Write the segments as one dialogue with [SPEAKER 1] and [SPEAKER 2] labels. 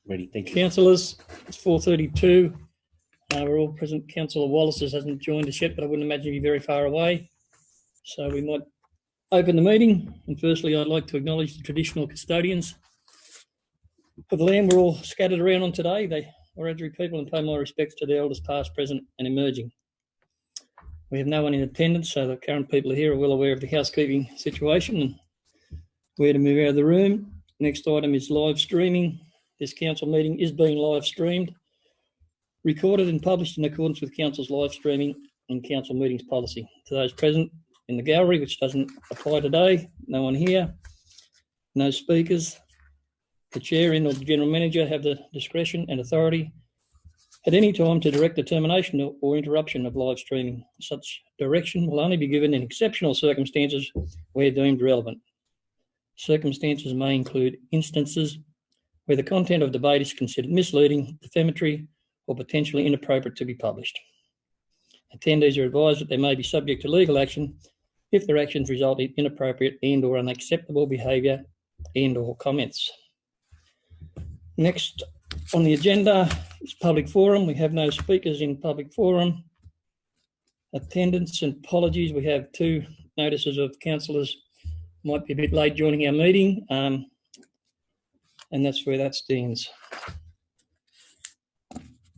[SPEAKER 1] Ready, thank you.
[SPEAKER 2] Councillors, it's 4:32. We're all present. Councillor Wallace hasn't joined us yet, but I wouldn't imagine he'd be very far away. So we might open the meeting. And firstly, I'd like to acknowledge the traditional custodians of the land we're all scattered around on today. They are Wiradjuri people, and pay my respects to the elders past, present and emerging. We have no one in attendance, so the current people here are well aware of the housekeeping situation and where to move out of the room. Next item is live streaming. This council meeting is being live streamed, recorded and published in accordance with council's live streaming and council meetings policy. To those present in the gallery, which doesn't apply today, no one here, no speakers. The chair and or the general manager have the discretion and authority at any time to direct the termination or interruption of live streaming. Such direction will only be given in exceptional circumstances where deemed relevant. Circumstances may include instances where the content of debate is considered misleading, defamatory, or potentially inappropriate to be published. Attendees are advised that they may be subject to legal action if their actions result in inappropriate and or unacceptable behaviour and or comments. Next on the agenda is public forum. We have no speakers in public forum. Attendance and apologies. We have 2 notices of councillors might be a bit late joining our meeting, and that's where that stands.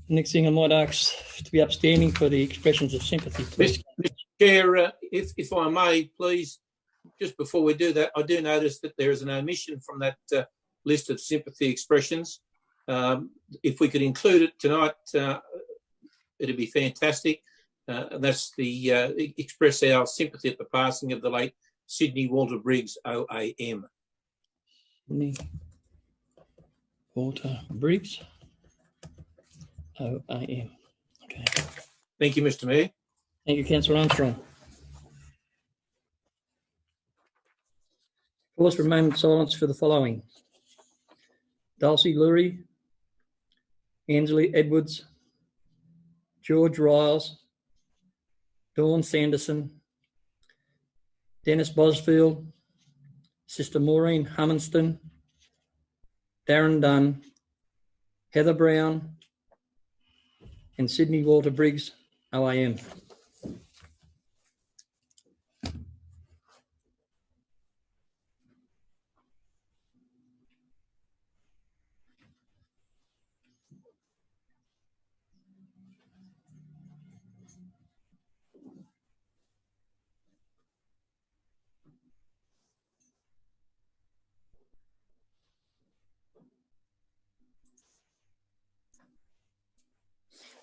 [SPEAKER 2] Next thing I might ask to be upstanding for the expressions of sympathy, please.
[SPEAKER 3] Mr. Chair, if I may, please, just before we do that, I do notice that there is an omission from that list of sympathy expressions. If we could include it tonight, it'd be fantastic. And that's the express our sympathy at the passing of the late Sydney Walter Briggs, OAM.
[SPEAKER 2] Sydney Walter Briggs, OAM. Okay.
[SPEAKER 3] Thank you, Mr. Mayor.
[SPEAKER 2] Thank you, Councillor Armstrong. Pause for a moment of silence for the following: Dulcie Lurie, Ansley Edwards, George Riles, Dawn Sanderson, Dennis Bosfield, Sister Maureen Humminston, Darren Dunn, Heather Brown, and Sydney Walter Briggs, OAM.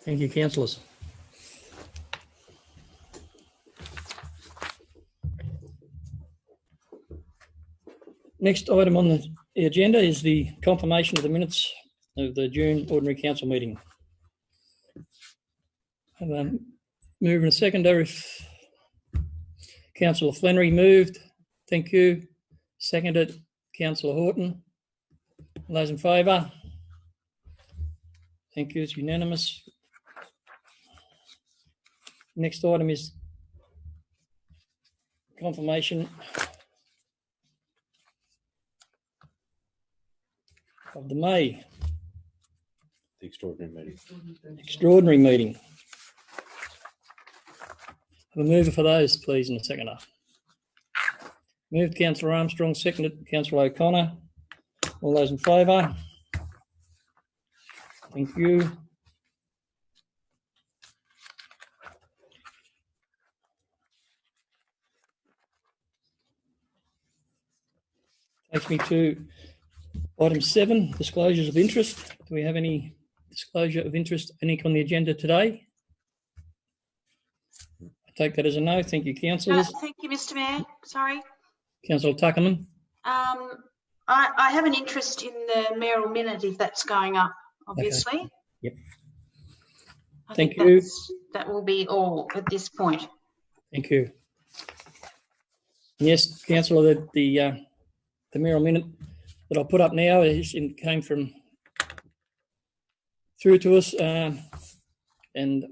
[SPEAKER 2] Thank you, councillors. Next item on the agenda is the confirmation of the minutes of the June Ordinary Council meeting. Move and a seconder if Councillor Flannery moved. Thank you. Seconded, Councillor Horton. All those in favour? Thank you, it's unanimous. Next item is confirmation of the May.
[SPEAKER 1] The extraordinary meeting.
[SPEAKER 2] Extraordinary meeting. Have a mover for those, please, in a seconder. Moved Councillor Armstrong, seconded Councillor O'Connor. All those in favour? Thank you. Takes me to item 7, disclosures of interest. Do we have any disclosure of interest, any on the agenda today? I take that as a no. Thank you, councillors.
[SPEAKER 4] Thank you, Mr. Mayor. Sorry.
[SPEAKER 2] Councillor Tuckerman.
[SPEAKER 4] I have an interest in the mayoral minute if that's going up, obviously.
[SPEAKER 2] Okay. Yep.
[SPEAKER 4] Thank
[SPEAKER 2] you.
[SPEAKER 4] That will be all at this point.
[SPEAKER 2] Thank you. Yes, councillor, the mayoral minute that I'll put up now came through to us, and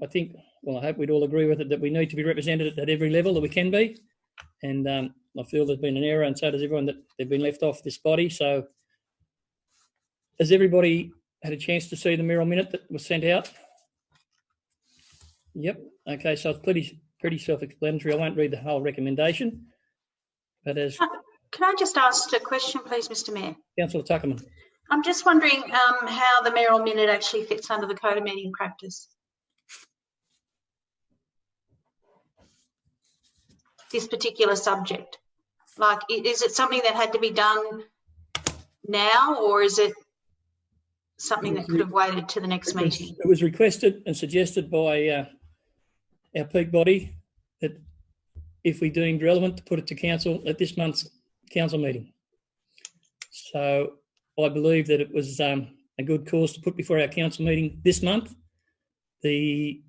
[SPEAKER 2] I think, well, I hope we'd all agree with it, that we need to be represented at every level that we can be. And I feel there's been an error, and so does everyone, that they've been left off this body. So as everybody had a chance to see the Merrill minute that was sent out? Yep. Okay, so it's pretty self-explanatory. I won't read the whole recommendation, but as
[SPEAKER 4] Can I just ask a question, please, Mr. Mayor?
[SPEAKER 2] Councillor Tuckerman.
[SPEAKER 4] I'm just wondering how the mayoral minute actually fits under the code of meeting practice. This particular subject, like, is it something that had to be done now, or is it something that could have waited to the next meeting?
[SPEAKER 2] It was requested and suggested by our peak body that if we deemed relevant to put it to council at this month's council meeting. So I believe that it was a good cause to put before our council meeting this month. The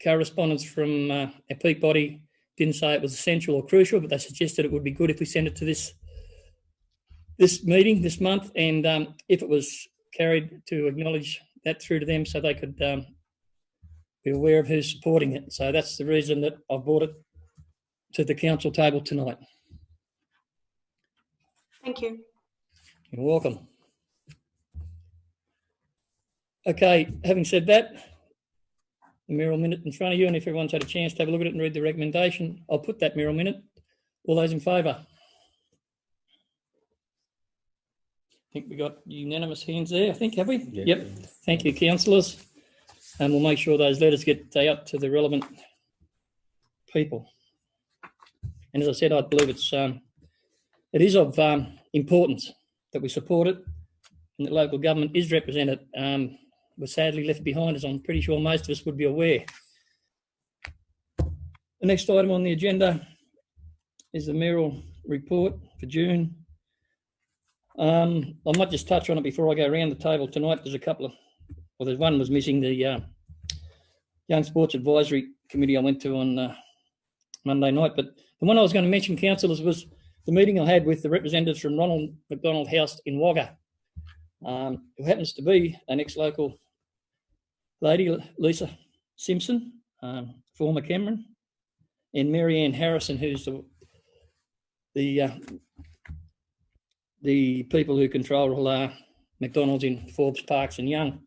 [SPEAKER 2] correspondence from our peak body didn't say it was essential or crucial, but they suggested it would be good if we send it to this meeting this month, and if it was carried, to acknowledge that through to them so they could be aware of who's supporting it. So that's the reason that I've brought it to the council table tonight.
[SPEAKER 4] Thank you.
[SPEAKER 2] You're welcome. Okay, having said that, the mayoral minute in front of you, and if everyone's had a chance to have a look at it and read the recommendation, I'll put that mayoral minute. All those in favour? I think we got unanimous hands there, I think, have we?
[SPEAKER 1] Yeah.
[SPEAKER 2] Yep. Thank you, councillors. And we'll make sure those letters get out to the relevant people. And as I said, I believe it is of importance that we support it and that local government is represented. We're sadly left behind, as I'm pretty sure most of us would be aware. The next item on the agenda is the mayoral report for June. I might just touch on it before I go around the table tonight. There's a couple of, well, there's one was missing, the Young Sports Advisory Committee I went to on Monday night, but the one I was going to mention, councillors, was the meeting I had with the representatives from Ronald McDonald House in Wagga, who happens to be an ex-local lady, Lisa Simpson, former Cameron, and Mary Ann Harrison, who's the people who control McDonald's in Forbes, Parks and Young.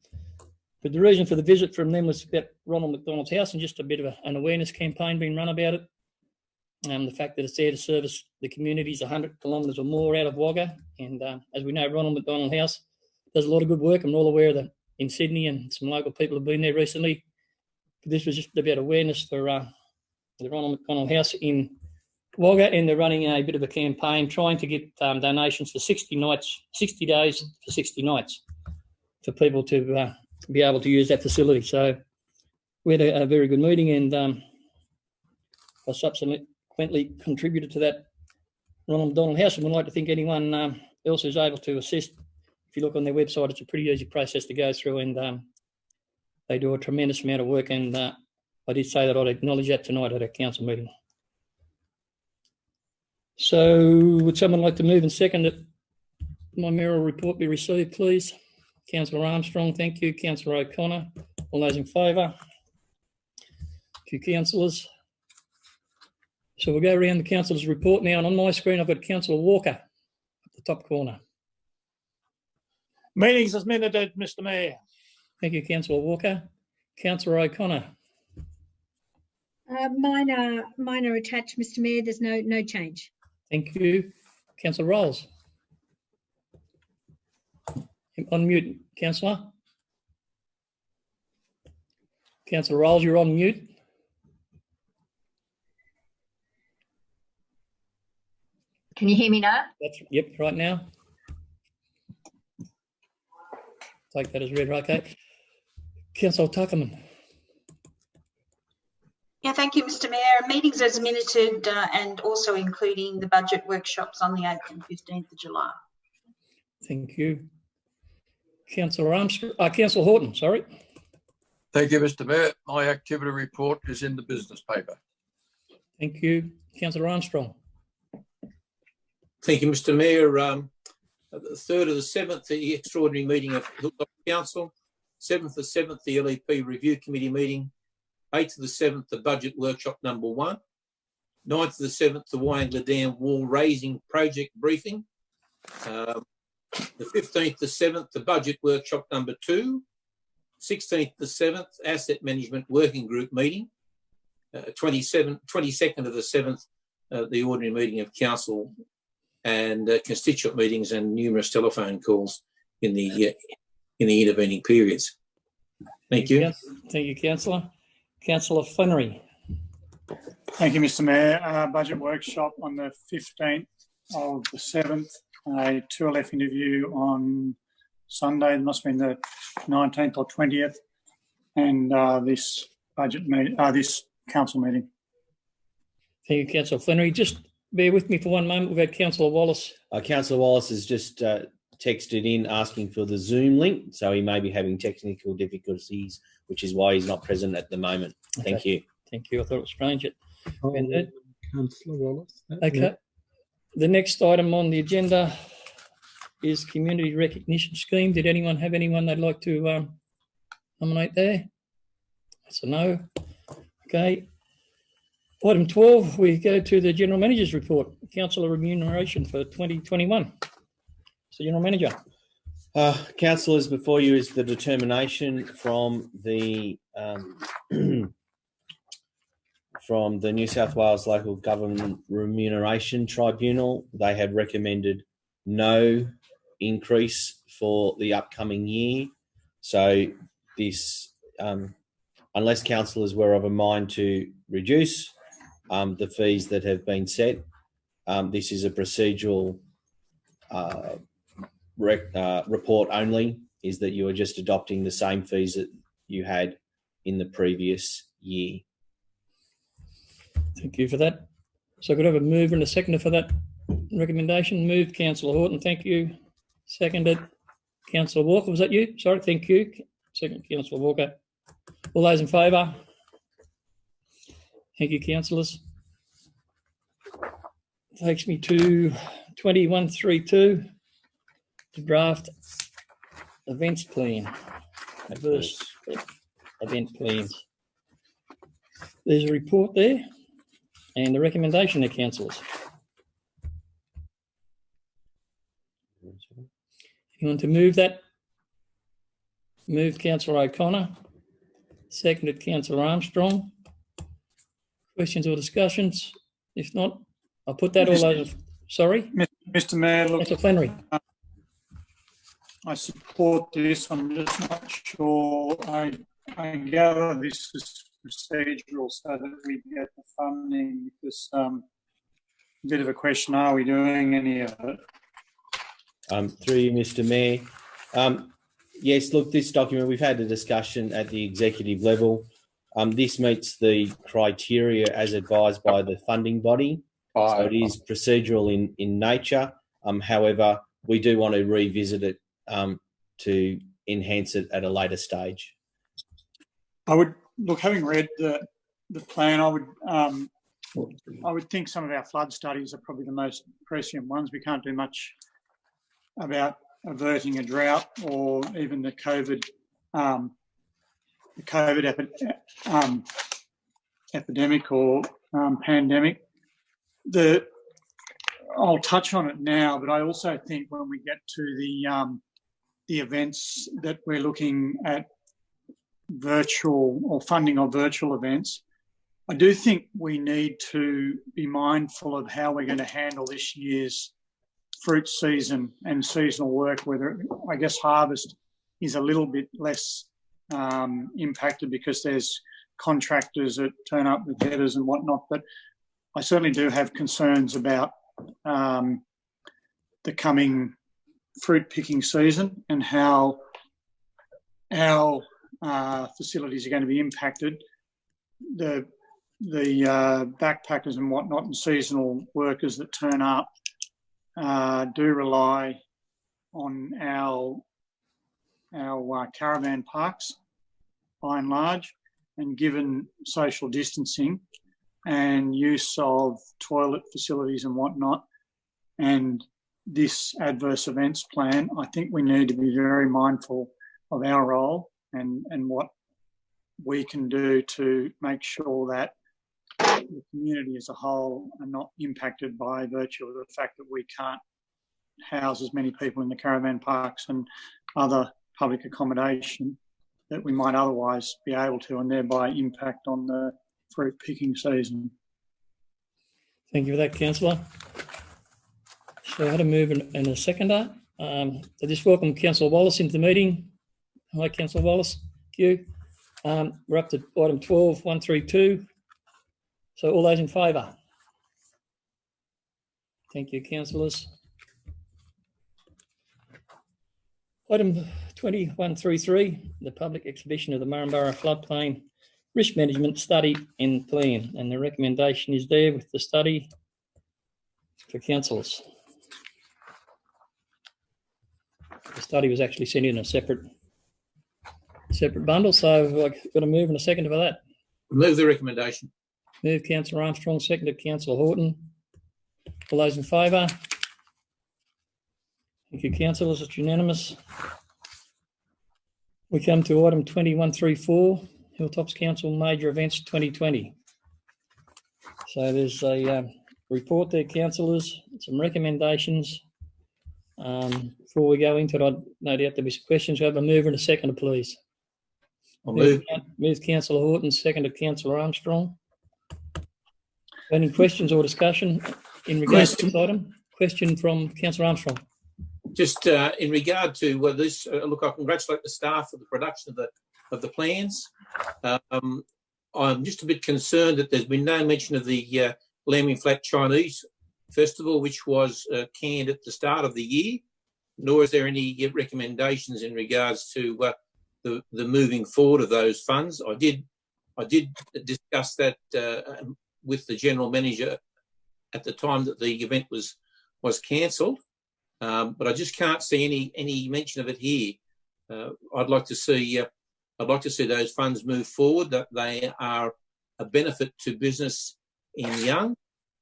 [SPEAKER 2] But the reason for the visit from them was about Ronald McDonald's House and just a bit of an awareness campaign being run about it. The fact that it's there to service the communities 100 kilometres or more out of Wagga. And as we know, Ronald McDonald House does a lot of good work. I'm all aware of that in Sydney, and some local people have been there recently. But this was just about awareness for the Ronald McDonald House in Wagga, and they're running a bit of a campaign trying to get donations for 60 days for 60 nights for people to be able to use that facility. So we had a very good meeting, and I subsequently contributed to that Ronald McDonald House, and would like to think anyone else who's able to assist. If you look on their website, it's a pretty easy process to go through, and they do a tremendous amount of work, and I did say that I'd acknowledge that tonight at our council meeting. So would someone like to move and second that my mayoral report be received, please? Councillor Armstrong, thank you. Councillor O'Connor, all those in favour? Thank you, councillors. So we'll go around the councillors' report now, and on my screen I've got Councillor Walker at the top corner.
[SPEAKER 5] Meetings as minuted, Mr. Mayor.
[SPEAKER 2] Thank you, Councillor Walker. Councillor O'Connor.
[SPEAKER 6] Mine are attached, Mr. Mayor. There's no change.
[SPEAKER 2] Thank you. Councillor Rolls. On mute, Councillor. Councillor Rolls, you're on mute.
[SPEAKER 6] Can you hear me now?
[SPEAKER 2] Yep, right now. Take that as read, okay. Councillor Tuckerman.
[SPEAKER 4] Yeah, thank you, Mr. Mayor. Meetings as minuted and also including the budget workshops on the 8th and 15th of July.
[SPEAKER 2] Thank you. Councillor Armstrong, Councillor Horton, sorry.
[SPEAKER 7] Thank you, Mr. Mayor. My activity report is in the business paper.
[SPEAKER 2] Thank you. Councillor Armstrong.
[SPEAKER 3] Thank you, Mr. Mayor. The 3rd of the 7th, the extraordinary meeting of Hilltops Council. 7th of 7th, the LEP Review Committee meeting. 8th of the 7th, the budget workshop number 1. 9th of the 7th, the Wyangla Dam wall raising project briefing. The 15th to 7th, the budget workshop number 2. 16th to 7th, asset management working group meeting. 22nd of the 7th, the ordinary meeting of council, and constituent meetings and numerous telephone calls in the intervening periods. Thank you.
[SPEAKER 2] Thank you, Councillor. Councillor Flannery.
[SPEAKER 5] Thank you, Mr Mayor. Budget workshop on the 15th of the 7th, a 2LF interview on Sunday, it must have been the 19th or 20th, and this budget meeting, this council meeting.
[SPEAKER 2] Thank you, Councillor Flannery. Just bear with me for one moment. We've had Councillor Wallace.
[SPEAKER 1] Councillor Wallace has just texted in asking for the Zoom link, so he may be having technical difficulties, which is why he's not present at the moment.
[SPEAKER 2] Okay.
[SPEAKER 1] Thank you.
[SPEAKER 2] Thank you. I thought it was strange.
[SPEAKER 8] Councillor Wallace.
[SPEAKER 2] Okay.
[SPEAKER 8] Yeah.
[SPEAKER 2] The next item on the agenda is Community Recognition Scheme. Did anyone have anyone they'd like to nominate there? That's a no. Okay. Item 12, we go to the General Manager's report, Councillor remuneration for 2021. So, General Manager.
[SPEAKER 1] Councillors, before you is the determination from the from the New South Wales Local Government Remuneration Tribunal. They have recommended no increase for the upcoming year. So this, unless councillors were of a mind to reduce the fees that have been set, this is a procedural report only, is that you are just adopting the same fees that you had in the previous year.
[SPEAKER 2] Thank you for that. So could I have a mover and a seconder for that recommendation? Moved, Councillor Horton. Thank you. Seconded, Councillor Walker. Was that you? Sorry, thank you. Second, Councillor Walker. All those in favour? Thank you, councillors. Takes me to 2132, the draft events plan, adverse event plans. There's a report there and a recommendation there, councillors. You want to move that? Moved, Councillor O'Connor. Seconded, Councillor Armstrong. Questions or discussions? If not, I'll put that all over. Sorry?
[SPEAKER 5] Mr Mayor, look,
[SPEAKER 2] Councillor Flannery.
[SPEAKER 5] I support this. I'm just not sure. I gather this is procedural so that we get the funding, because a bit of a question, are we doing any of it?
[SPEAKER 1] Through you, Mr Mayor. Yes, look, this document, we've had a discussion at the executive level. This meets the criteria as advised by the funding body. So it is procedural in nature. However, we do want to revisit it to enhance it at a later stage.
[SPEAKER 5] I would, look, having read the plan, I would think some of our flood studies are probably the most prescient ones. We can't do much about averting a drought or even the COVID epidemic or pandemic. I'll touch on it now, but I also think when we get to the events that we're looking at, virtual or funding of virtual events, I do think we need to be mindful of how we're going to handle this year's fruit season and seasonal work, whether I guess harvest is a little bit less impacted because there's contractors that turn up with headers and whatnot, but I certainly do have concerns about the coming fruit picking season and how our facilities are going to be impacted. The backpackers and whatnot and seasonal workers that turn up do rely on our caravan parks by and large, and given social distancing and use of toilet facilities and whatnot, and this adverse events plan, I think we need to be very mindful of our role and what we can do to make sure that the community as a whole are not impacted by virtue of the fact that we can't house as many people in the caravan parks and other public accommodation that we might otherwise be able to, and thereby impact on the fruit picking season.
[SPEAKER 2] Thank you for that, Councillor. So I had a move and a seconder. I just welcome Councillor Wallace into the meeting. Hi, Councillor Wallace. Thank you. We're up to item 12, 132. So all those in favour? Thank you, councillors. Item 2133, the public exhibition of the Murrumburrah floodplain risk management study and plan. And the recommendation is there with the study for councillors. The study was actually sent in a separate bundle, so I've got a move and a second for that.
[SPEAKER 3] Move the recommendation.
[SPEAKER 2] Move Councillor Armstrong, seconded Councillor Horton. All those in favour? Thank you, councillors. It's unanimous. We come to item 2134, Hilltops Council Major Events 2020. So there's a report there, councillors, some recommendations. Before we go into it, I'd no doubt there'll be some questions. We have a mover and a seconder, please.
[SPEAKER 3] I'll move.
[SPEAKER 2] Move Councillor Horton, seconded Councillor Armstrong. Any questions or discussion in regards to this item? Question from Councillor Armstrong.
[SPEAKER 3] Just in regard to this, look, I congratulate the staff for the production of the plans. I'm just a bit concerned that there's been no mention of the Lambing Flat Chinese Festival, which was canned at the start of the year, nor is there any recommendations in regards to the moving forward of those funds. I did discuss that with the General Manager at the time that the event was cancelled, but I just can't see any mention of it here. I'd like to see those funds move forward. That they are a benefit to business in Young,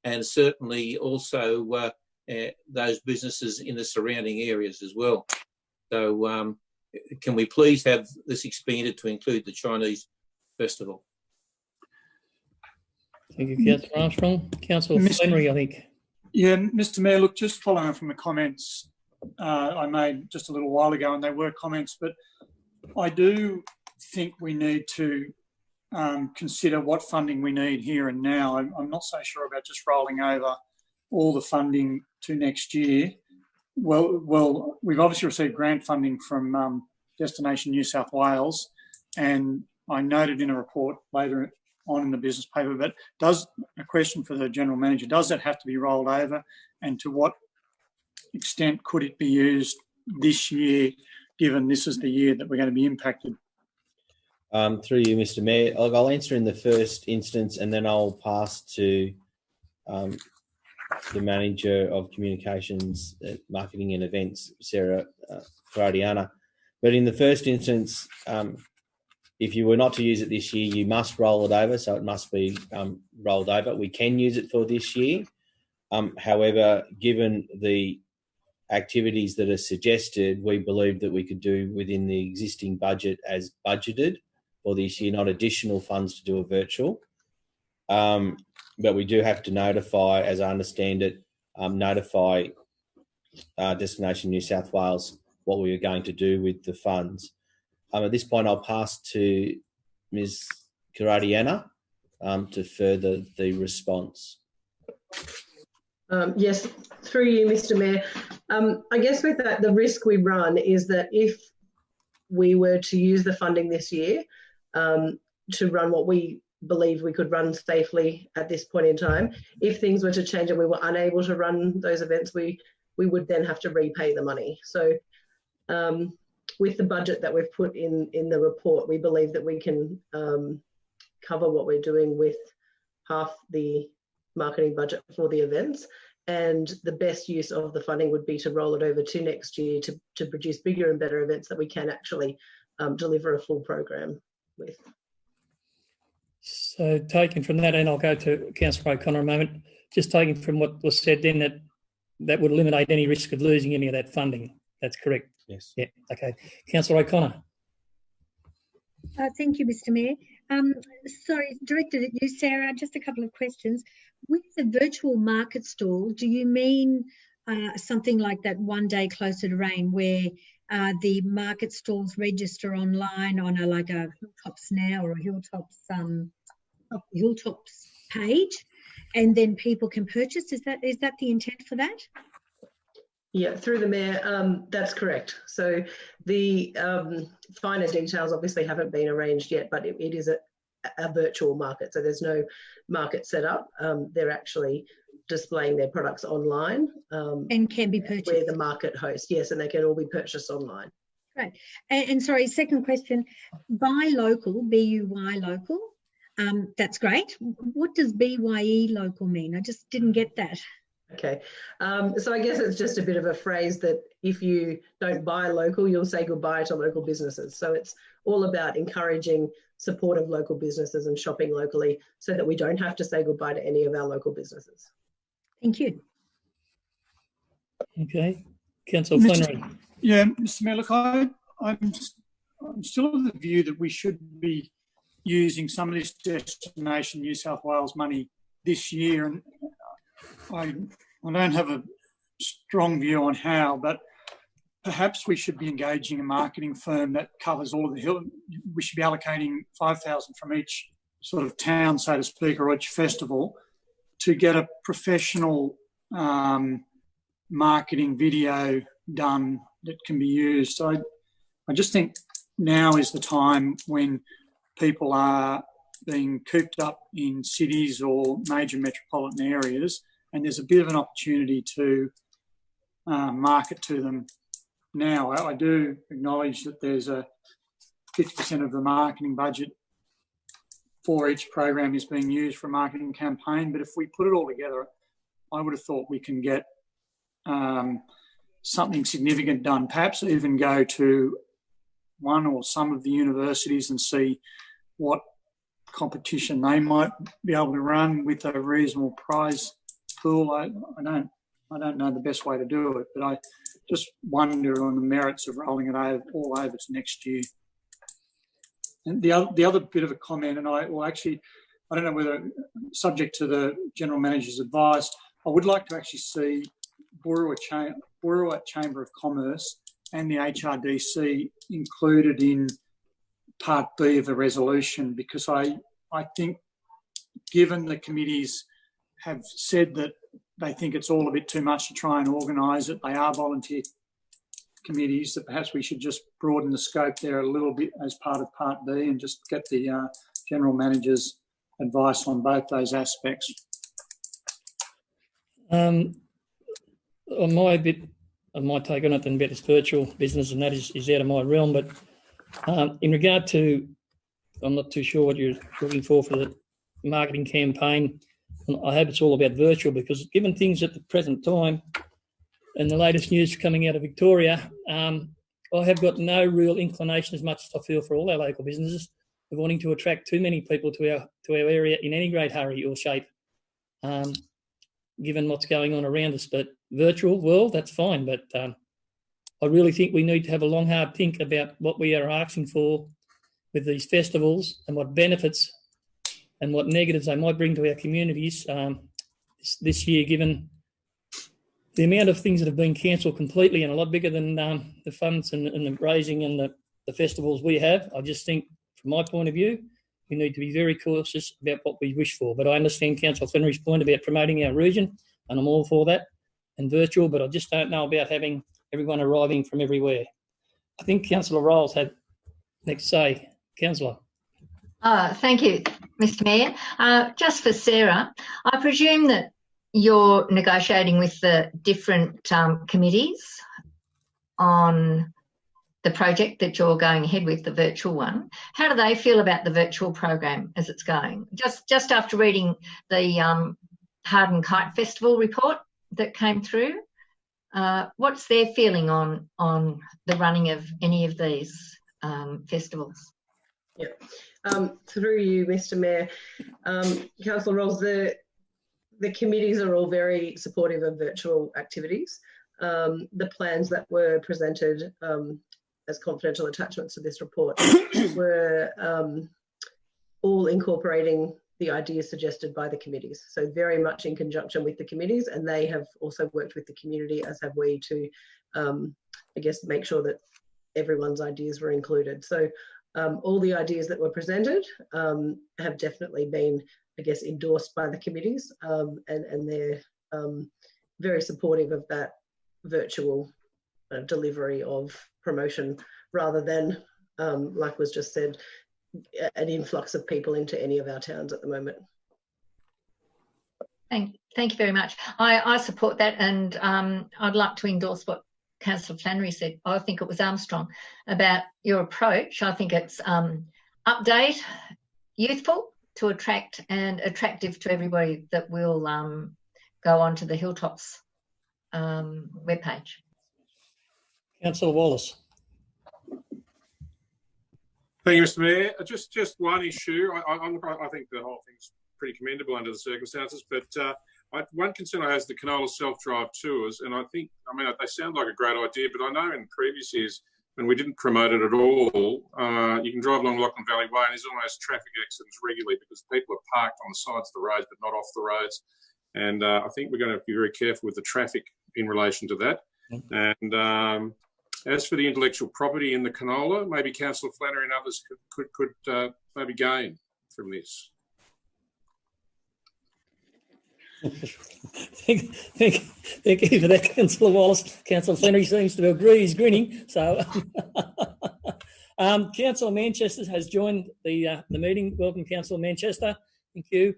[SPEAKER 3] and certainly also those businesses in the surrounding areas as well. So, can we please have this expanded to include the Chinese festival?
[SPEAKER 2] Thank you, Councillor Armstrong. Councillor Flannery, I think.
[SPEAKER 5] Yeah, Mr Mayor, look, just following on from the comments I made just a little while ago, and they were comments, but I do think we need to consider what funding we need here and now. I'm not so sure about just rolling over all the funding to next year. Well, we've obviously received grant funding from Destination New South Wales, and I noted in a report later on in the business paper, but a question for the General Manager, does that have to be rolled over, and to what extent could it be used this year, given this is the year that we're going to be impacted?
[SPEAKER 1] Through you, Mr Mayor, I'll answer in the first instance, and then I'll pass to the Manager of Communications, Marketing and Events, Sarah Ferradiana. But in the first instance, if you were not to use it this year, you must roll it over, so it must be rolled over. We can use it for this year. However, given the activities that are suggested, we believe that we could do within the existing budget as budgeted for this year, not additional funds to do a virtual. But we do have to notify, as I understand it, Destination New South Wales what we are going to do with the funds. At this point, I'll pass to Ms. Karadiana to further the response.
[SPEAKER 9] Yes, through you, Mr Mayor. I guess with that, the risk we run is that if we were to use the funding this year to run what we believe we could run safely at this point in time, if things were to change and we were unable to run those events, we would then have to repay the money. So with the budget that we've put in the report, we believe that we can cover what we're doing with half the marketing budget for the events, and the best use of the funding would be to roll it over to next year to produce bigger and better events that we can actually deliver a full program with.
[SPEAKER 2] So taken from that, and I'll go to Councillor O'Connor a moment, just taking from what was said then, that would eliminate any risk of losing any of that funding. That's correct?
[SPEAKER 1] Yes.
[SPEAKER 2] Yeah, okay. Councillor O'Connor.
[SPEAKER 6] Thank you, Mr Mayor. Sorry, directed at you, Sarah, just a couple of questions. With the virtual market stall, do you mean something like that One Day Closer to Rain, where the market stalls register online on a Hilltops Now or a Hilltops page, and then people can purchase? Is that the intent for that?
[SPEAKER 9] Yeah, through the Mayor, that's correct. So the finer details obviously haven't been arranged yet, but it is a virtual market. So there's no market set up. They're actually displaying their products online.
[SPEAKER 6] And can be purchased.
[SPEAKER 9] Where the market hosts, yes, and they can all be purchased online.
[SPEAKER 6] Right. And sorry, second question, buy local, B-U-Y local, that's great. What does B-Y-E local mean? I just didn't get that.
[SPEAKER 9] Okay, so I guess it's just a bit of a phrase that if you don't buy local, you'll say goodbye to local businesses. So it's all about encouraging support of local businesses and shopping locally so that we don't have to say goodbye to any of our local businesses.
[SPEAKER 6] Thank you.
[SPEAKER 2] Okay. Councillor Flannery.
[SPEAKER 5] Yeah, Mr Mayor, look, I'm still of the view that we should be using some of this Destination New South Wales money this year, and I don't have a strong view on how, but perhaps we should be engaging a marketing firm that covers all of the hill. We should be allocating 5,000 from each sort of town, so to speak, or each festival, to get a professional marketing video done that can be used. So I just think now is the time when people are being cooped up in cities or major metropolitan areas, and there's a bit of an opportunity to market to them now. I do acknowledge that there's a 50% of the marketing budget for each program is being used for a marketing campaign, but if we put it all together, I would have thought we can get something significant done, perhaps even go to one or some of the universities and see what competition they might be able to run with a reasonable prize pool. I don't know the best way to do it, but I just wonder on the merits of rolling it all over to next year. And the other bit of a comment, and I don't know whether, subject to the General Manager's advice, I would like to actually see MURRUMBURRAH Chamber of Commerce and the HRDC included in Part B of the resolution, because I think, given the committees have said that they think it's all a bit too much to try and organise it, they are volunteer committees, that perhaps we should just broaden the scope there a little bit as part of Part B and just get the General Manager's advice on both those aspects.
[SPEAKER 2] On my take on it, and about this virtual business, and that is out of my realm, but in regard to, I'm not too sure what you're looking for the marketing campaign. I hope it's all about virtual, because given things at the present time and the latest news coming out of Victoria, I have got no real inclination, as much as I feel for all our local businesses, of wanting to attract too many people to our area in any great hurry or shape, given what's going on around us. But virtual world, that's fine. But I really think we need to have a long, hard think about what we are asking for with these festivals and what benefits and what negatives they might bring to our communities this year, given the amount of things that have been cancelled completely and a lot bigger than the funds and the raising and the festivals we have. I just think, from my point of view, we need to be very cautious about what we wish for. But I understand Councillor Flannery's point about promoting our region, and I'm all for that, and virtual, but I just don't know about having everyone arriving from everywhere. I think Councillor Rolls had next say. Councillor.
[SPEAKER 10] Thank you, Mr Mayor. Just for Sarah, I presume that you're negotiating with the different committees on the project that you're going ahead with, the virtual one. How do they feel about the virtual program as it's going? Just after reading the Harden Kite Festival report that came through, what's their feeling on the running of any of these festivals?
[SPEAKER 9] Yeah. Through you, Mr Mayor, Councillor Rolls, the committees are all very supportive of virtual activities. The plans that were presented as confidential attachments to this report were all incorporating the ideas suggested by the committees. So very much in conjunction with the committees, and they have also worked with the community, as have we, to, I guess, make sure that everyone's ideas were included. So all the ideas that were presented have definitely been, I guess, endorsed by the committees, and they're very supportive of that virtual delivery of promotion, rather than, like was just said, an influx of people into any of our towns at the moment.
[SPEAKER 10] Thank you very much. I support that, and I'd like to endorse what Councillor Flannery said. I think it was Armstrong about your approach. I think it's update, youthful to attract, and attractive to everybody that will go onto the Hilltops webpage.
[SPEAKER 2] Councillor Wallace.
[SPEAKER 11] Thank you, Mr. Mayor. Just one issue. I think the whole thing's pretty commendable under the circumstances, but one concern I have is the canola self-drive tours, and I mean, they sound like a great idea, but I know in previous years when we didn't promote it at all, you can drive along Lachlan Valley Way and there's almost traffic accidents regularly because people are parked on the sides of the roads but not off the roads. And I think we're going to be very careful with the traffic in relation to that. And as for the intellectual property in the canola, maybe Councillor Flannery and others could maybe gain from this.
[SPEAKER 2] Thank you for that, Councillor Wallace. Councillor Flannery seems to agree. He's grinning. So, Councillor Manchester has joined the meeting. Welcome, Councillor Manchester. Thank you.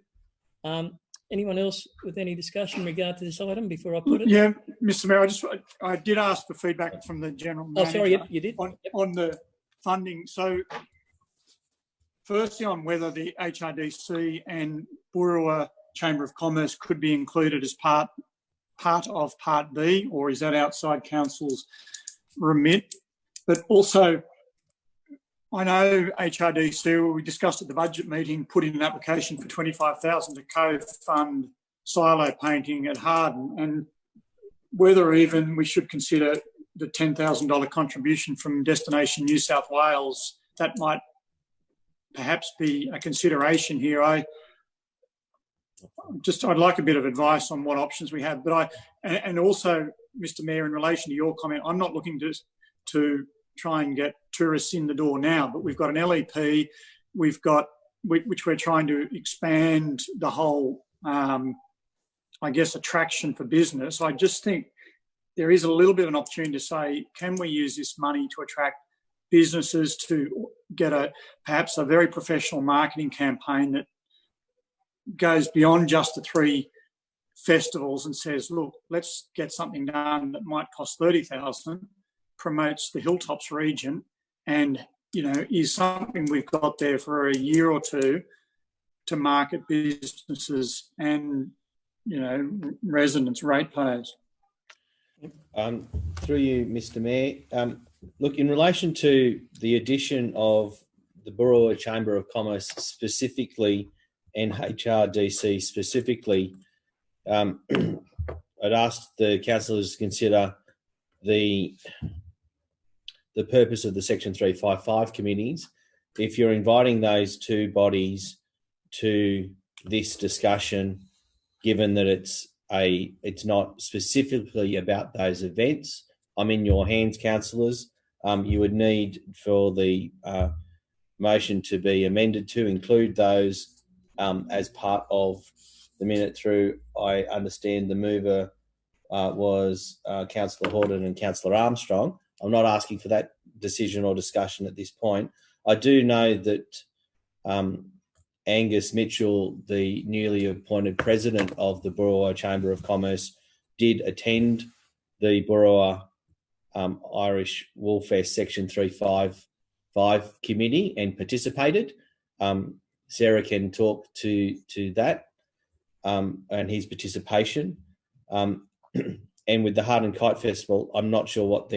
[SPEAKER 2] Anyone else with any discussion in regard to this item before I put it?
[SPEAKER 5] Yeah, Mr. Mayor, I did ask for feedback from the General Manager.
[SPEAKER 2] Oh, sorry, yep, you did.
[SPEAKER 5] On the funding. So, firstly, on whether the HRDC and MURRUMBURRAH Chamber of Commerce could be included as part of Part B, or is that outside Council's remit? But also, I know HRDC, we discussed at the budget meeting, put in an application for $25,000 to co-fund silo painting at Harden, and whether even we should consider the $10,000 contribution from Destination New South Wales. That might perhaps be a consideration here. I'd like a bit of advice on what options we have. But and also, Mr. Mayor, in relation to your comment, I'm not looking to try and get tourists in the door now, but we've got an LEP, which we're trying to expand the whole, I guess, attraction for business. I just think there is a little bit of an opportunity to say, can we use this money to attract businesses, to get perhaps a very professional marketing campaign that goes beyond just the 3 festivals and says, look, let's get something done that might cost $30,000, promotes the Hilltops region, and, you know, is something we've got there for a year or two to market businesses and, you know, residents, ratepayers.
[SPEAKER 1] Through you, Mr. Mayor. Look, in relation to the addition of the MURRUMBURRAH Chamber of Commerce specifically and HRDC specifically, I'd asked the councillors to consider the purpose of the Section 355 committees. If you're inviting those 2 bodies to this discussion, given that it's not specifically about those events, I'm in your hands, councillors. You would need for the motion to be amended to include those as part of the minute through. I understand the mover was Councillor Horton and Councillor Armstrong. I'm not asking for that decision or discussion at this point. I do know that Angus Mitchell, the newly appointed president of the MURRUMBURRAH Chamber of Commerce, did attend the MURRUMBURRAH Irish Woolfest Section 355 committee and participated. Sarah can talk to that and his participation. And with the Harden Kite Festival, I'm not sure what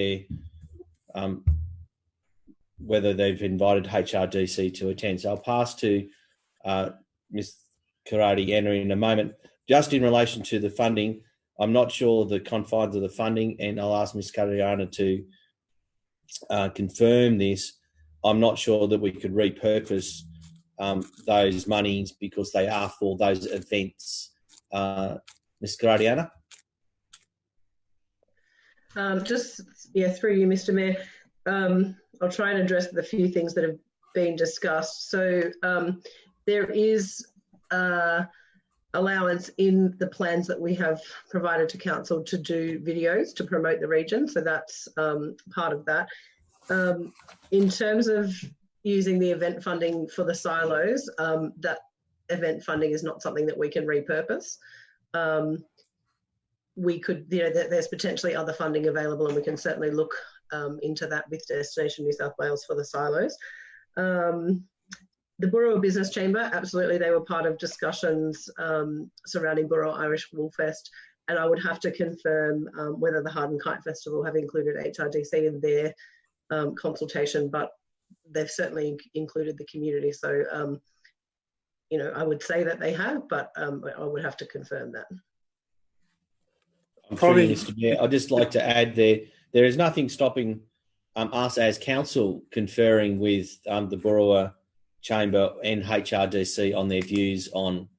[SPEAKER 1] whether they've invited HRDC to attend. So I'll pass to Ms. Karati-Anna in a moment. Just in relation to the funding, I'm not sure the confines of the funding, and I'll ask Ms. Karati-Anna to confirm this. I'm not sure that we could repurpose those monies because they are for those events. Ms. Guardiana?
[SPEAKER 9] Through you, Mr. Mayor. I'll try and address the few things that have been discussed. So there is allowance in the plans that we have provided to council to do videos to promote the region. So that's part of that. In terms of using the event funding for the silos, that event funding is not something that we can repurpose. We could, there's potentially other funding available, and we can certainly look into that with Destination New South Wales for the silos. The Burrumburrah Business Chamber, absolutely, they were part of discussions surrounding Burrumburrah Irish Wool Fest, and I would have to confirm whether the Harden Kite Festival have included HRDC in their consultation, but they've certainly included the community. So, I would say that they have, but I would have to confirm that.
[SPEAKER 1] Mr. Mayor, I'd just like to add there is nothing stopping us as council conferring with the Burrumburrah Chamber and HRDC on their views on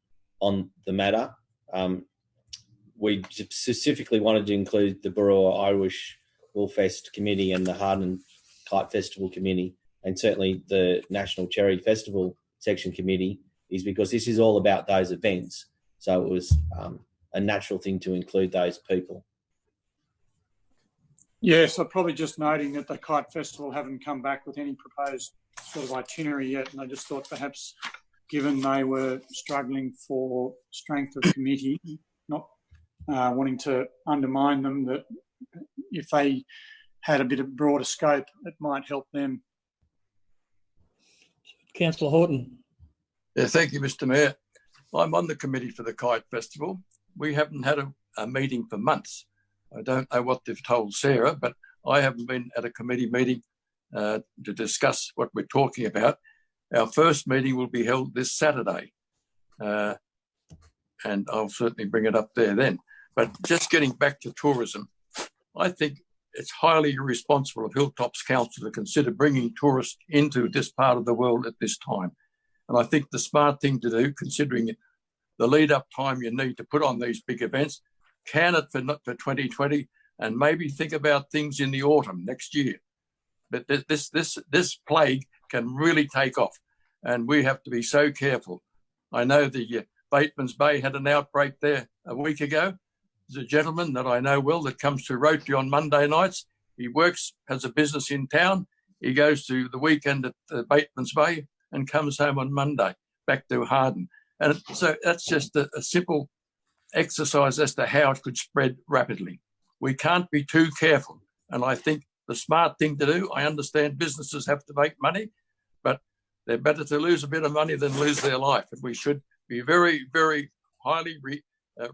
[SPEAKER 1] the matter. We specifically wanted to include the Burrumburrah Irish Wool Fest Committee and the Harden Kite Festival Committee, and certainly the National Cherry Festival Section Committee, is because this is all about those events. So it was a natural thing to include those people.
[SPEAKER 5] Yes, I'm probably just noting that the Kite Festival haven't come back with any proposed sort of itinerary yet, and I just thought perhaps, given they were struggling for strength of committee, not wanting to undermine them, that if they had a bit of broader scope, it might help them.
[SPEAKER 2] Councillor Horton.
[SPEAKER 7] Yeah, thank you, Mr. Mayor. I'm on the committee for the Kite Festival. We haven't had a meeting for months. I don't know what they've told Sarah, but I haven't been at a committee meeting to discuss what we're talking about. Our first meeting will be held this Saturday, and I'll certainly bring it up there then. But just getting back to tourism, I think it's highly irresponsible of Hilltops Council to consider bringing tourists into this part of the world at this time. And I think the smart thing to do, considering the lead-up time you need to put on these big events, can it for 2020, and maybe think about things in the autumn next year. But this plague can really take off, and we have to be so careful. I know the Bateman's Bay had an outbreak there a week ago. There's a gentleman that I know well that comes to Rotary on Monday nights. He works, has a business in town. He goes to the weekend at Bateman's Bay and comes home on Monday back to Harden. And so that's just a simple exercise as to how it could spread rapidly. We can't be too careful. And I think the smart thing to do, I understand businesses have to make money, but they're better to lose a bit of money than lose their life. And we should be very, very highly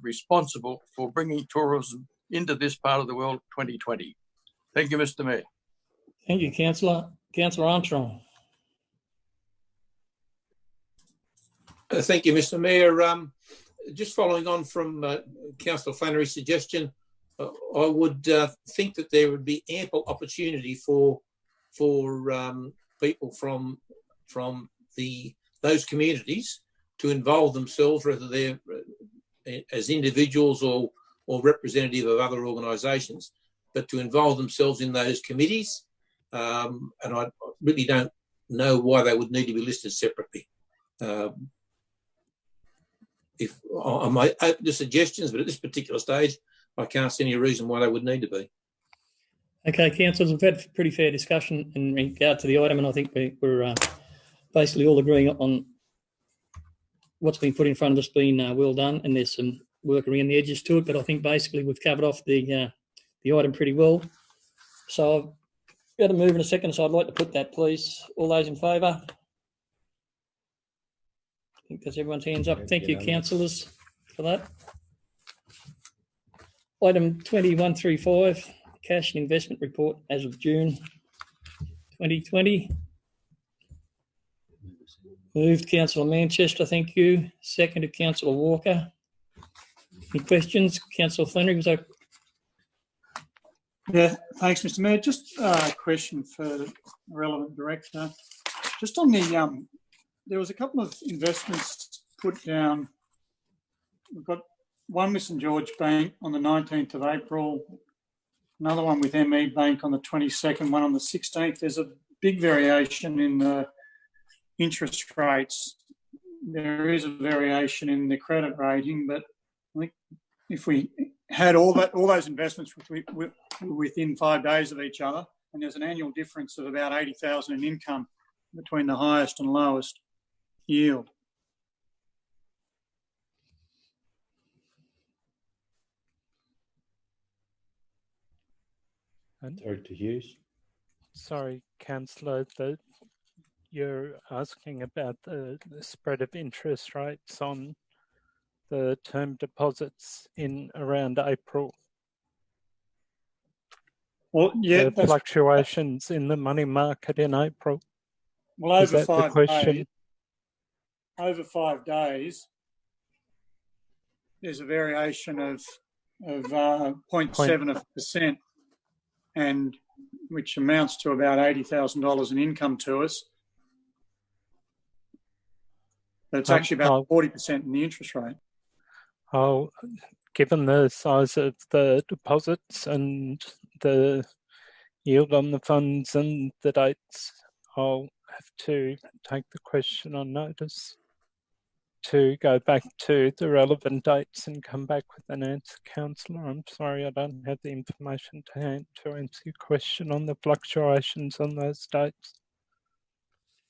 [SPEAKER 7] responsible for bringing tourism into this part of the world 2020. Thank you, Mr. Mayor.
[SPEAKER 2] Thank you, Councillor. Councillor Armstrong.
[SPEAKER 3] Thank you, Mr. Mayor. Just following on from Councillor Flannery's suggestion, I would think that there would be ample opportunity for people from those communities to involve themselves, whether they're as individuals or representative of other organisations, but to involve themselves in those committees. And I really don't know why they would need to be listed separately. If I might open to suggestions, but at this particular stage, I can't see any reason why they would need to be.
[SPEAKER 2] Okay, councillors, we've had a pretty fair discussion in regard to the item, and I think we're basically all agreeing on what's been put in front of us being well done, and there's some work around the edges to it, but I think basically we've covered off the item pretty well. So I've got to move in a second, so I'd like to put that, please. All those in favour? I think that's everyone's hands up. Thank you, councillors, for that. Item 2135, Cash and Investment Report as of June 2020. Moved Councillor Manchester, thank you. Seconded Councillor Walker. Any questions? Councillor Flannery, was that?
[SPEAKER 5] Yeah, thanks, Mr. Mayor. Just a question for the relevant director. Just on the there was a couple of investments put down. We've got one with St George Bank on the 19th of April, another one with ME Bank on the 22nd, one on the 16th. There's a big variation in the interest rates. There is a variation in the credit rating, but I think if we had all those investments within 5 days of each other, and there's an annual difference of about 80,000 in income between the highest and lowest yield.
[SPEAKER 1] Director Hughes.
[SPEAKER 12] Sorry, Councillor, you're asking about the spread of interest rates on the term deposits in around April.
[SPEAKER 5] Well, yeah,
[SPEAKER 12] the fluctuations in the money market in April.
[SPEAKER 5] Well, over 5 days. Over 5 days, there's a variation of 0.7%, and which amounts to about $80,000 in income to us. But it's actually about 40% in the interest rate.
[SPEAKER 12] Given the size of the deposits and the yield on the funds and the dates, I'll have to take the question on notice to go back to the relevant dates and come back with an answer, Councillor. I'm sorry, I don't have the information to hand to answer your question on the fluctuations on those dates.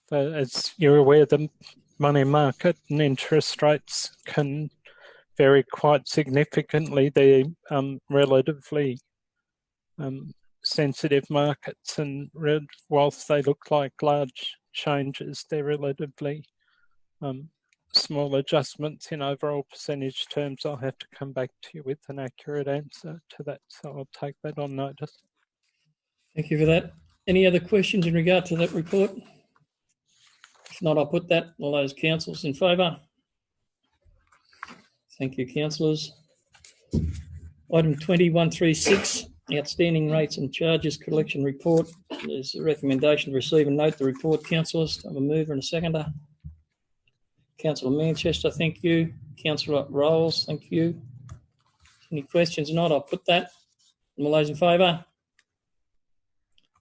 [SPEAKER 12] But as you're aware, the money market and interest rates can vary quite significantly. They're relatively sensitive markets, and whilst they look like large changes, they're relatively small adjustments in overall percentage terms. I'll have to come back to you with an accurate answer to that, so I'll take that on notice.
[SPEAKER 2] Thank you for that. Any other questions in regard to that report? If not, I'll put that. All those councillors in favour? Thank you, councillors. Item 2136, outstanding rates and charges collection report. There's a recommendation to receive and note the report, councillors. I'm a mover and a seconder. Councillor Manchester, thank you. Councillor Rolls, thank you. Any questions? Not, I'll put that. All those in favour?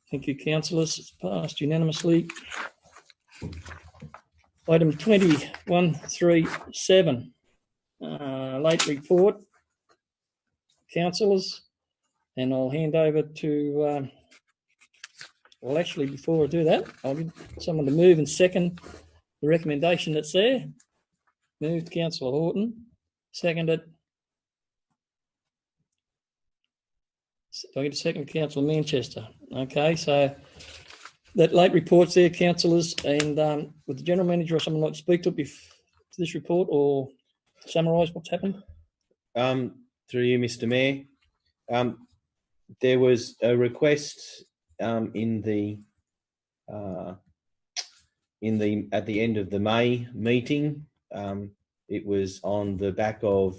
[SPEAKER 2] Thank you, councillors. It's passed unanimously. Item 2137, late report, councillors, and I'll hand over to, well, actually, before I do that, I'll get someone to move and second the recommendation that's there. Moved, Councillor Horton. Seconded. Do I get a second, Councillor Manchester? Okay, so that late report's there, councillors, and with the General Manager or someone like to speak to this report or summarise what's happened?
[SPEAKER 1] Through you, Mr. Mayor. There was a request at the end of the May meeting. It was on the back of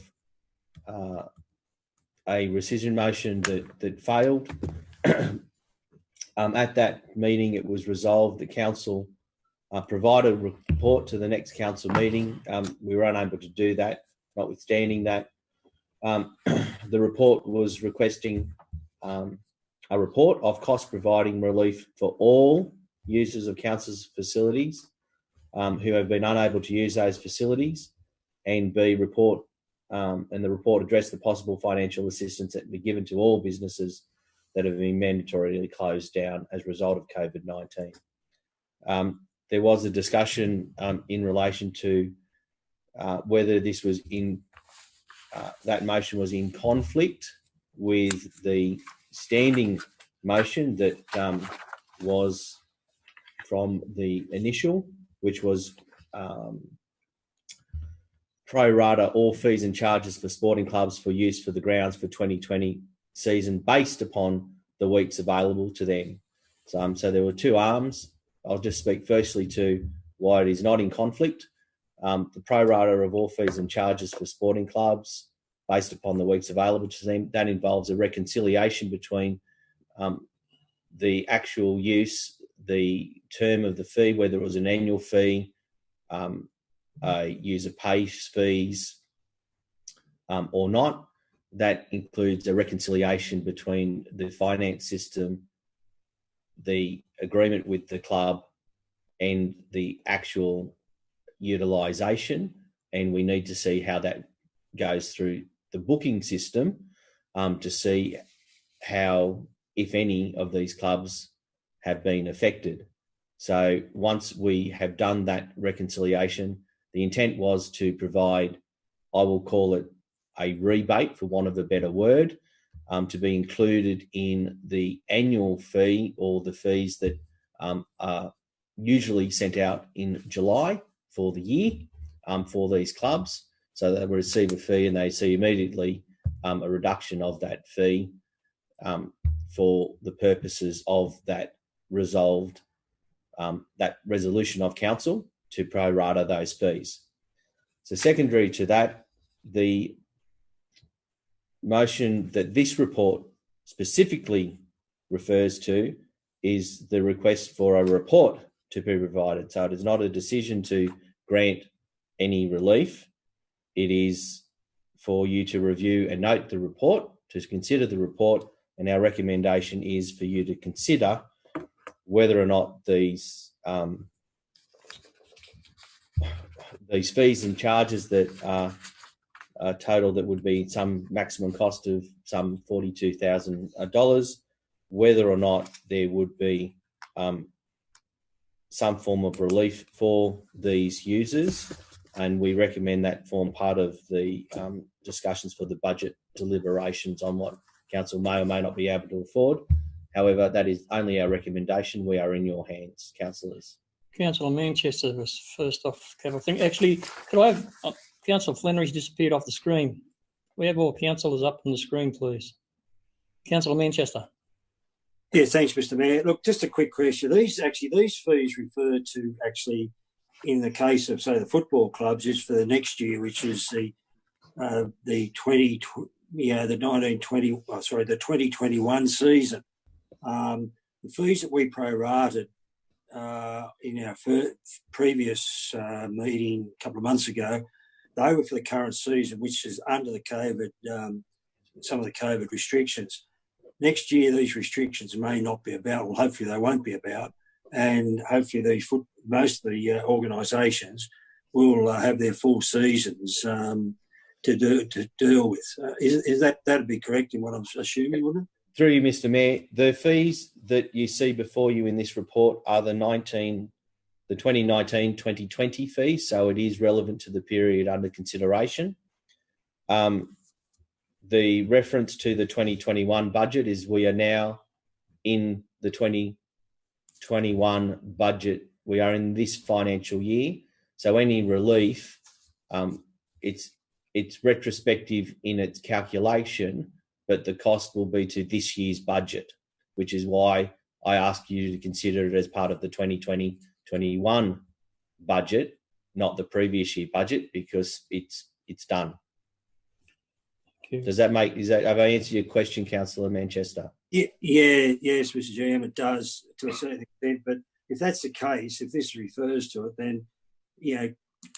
[SPEAKER 1] a rescission motion that failed. At that meeting, it was resolved the council provide a report to the next council meeting. We were unable to do that, notwithstanding that. The report was requesting a report of cost providing relief for all users of council's facilities who have been unable to use those facilities, and the report addressed the possible financial assistance that would be given to all businesses that have been mandatorily closed down as a result of COVID-19. There was a discussion in relation to whether this was that motion was in conflict with the standing motion that was from the initial, which was pro rata all fees and charges for sporting clubs for use for the grounds for 2020 season based upon the weeks available to them. So there were two arms. I'll just speak firstly to why it is not in conflict. The pro rata of all fees and charges for sporting clubs based upon the weeks available to them, that involves a reconciliation between the actual use, the term of the fee, whether it was an annual fee, user pays fees or not. That includes a reconciliation between the finance system, the agreement with the club, and the actual utilisation. And we need to see how that goes through the booking system to see how, if any, of these clubs have been affected. So once we have done that reconciliation, the intent was to provide, I will call it a rebate, for want of a better word, to be included in the annual fee or the fees that are usually sent out in July for the year for these clubs. So they will receive a fee and they see immediately a reduction of that fee for the purposes of that resolved, that resolution of council to prorata those fees. So secondary to that, the motion that this report specifically refers to is the request for a report to be provided. So it is not a decision to grant any relief. It is for you to review and note the report, to consider the report, and our recommendation is for you to consider whether or not these fees and charges that are total, that would be some maximum cost of some $42,000, whether or not there would be some form of relief for these users. And we recommend that form part of the discussions for the budget deliberations on what council may or may not be able to afford. However, that is only our recommendation. We are in your hands, councillors.
[SPEAKER 2] Councillor Manchester was first off. I think actually, could I have Councillor Flannery's disappeared off the screen? We have all councillors up on the screen, please. Councillor Manchester.
[SPEAKER 13] Yeah, thanks, Mr. Mayor. Look, just a quick question. These fees refer to actually, in the case of say the football clubs, is for the next year, which is the 2021 season. The fees that we prorated in our previous meeting a couple of months ago, they were for the current season, which is under the COVID, some of the COVID restrictions. Next year, these restrictions may not be about, well, hopefully they won't be about, and hopefully most of the organisations will have their full seasons to deal with. Is that'd be correct in what I'm assuming, wouldn't it?
[SPEAKER 1] Through you, Mr. Mayor, the fees that you see before you in this report are the 2019-2020 fees, so it is relevant to the period under consideration. The reference to the 2021 budget is we are now in the 2021 budget. We are in this financial year, so any relief, it's retrospective in its calculation, but the cost will be to this year's budget, which is why I ask you to consider it as part of the 2020-21 budget, not the previous year budget, because it's done. Have I answered your question, Councillor Manchester?
[SPEAKER 13] Yes, Mr. GM, it does to a certain extent. But if that's the case, if this refers to it, then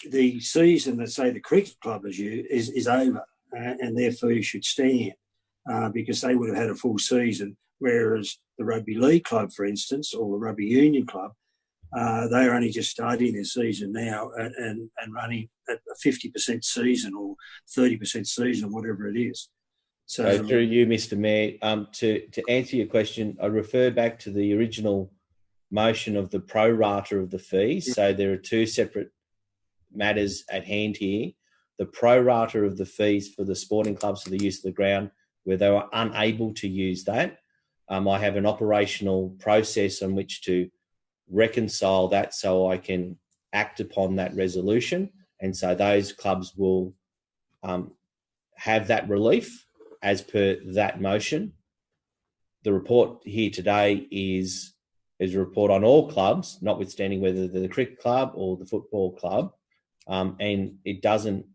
[SPEAKER 13] the season that say the cricket club is over, and their fee should stand because they would have had a full season. Whereas the rugby league club, for instance, or the rugby union club, they are only just starting their season now and running at a 50% season or 30% season, or whatever it is. So
[SPEAKER 1] through you, Mr. Mayor, to answer your question, I refer back to the original motion of the pro rata of the fees. Yeah. So there are two separate matters at hand here. The pro rata of the fees for the sporting clubs for the use of the ground, where they were unable to use that. I have an operational process on which to reconcile that so I can act upon that resolution. And so those clubs will have that relief as per that motion. The report here today is a report on all clubs, notwithstanding whether they're the cricket club or the football club, and it doesn't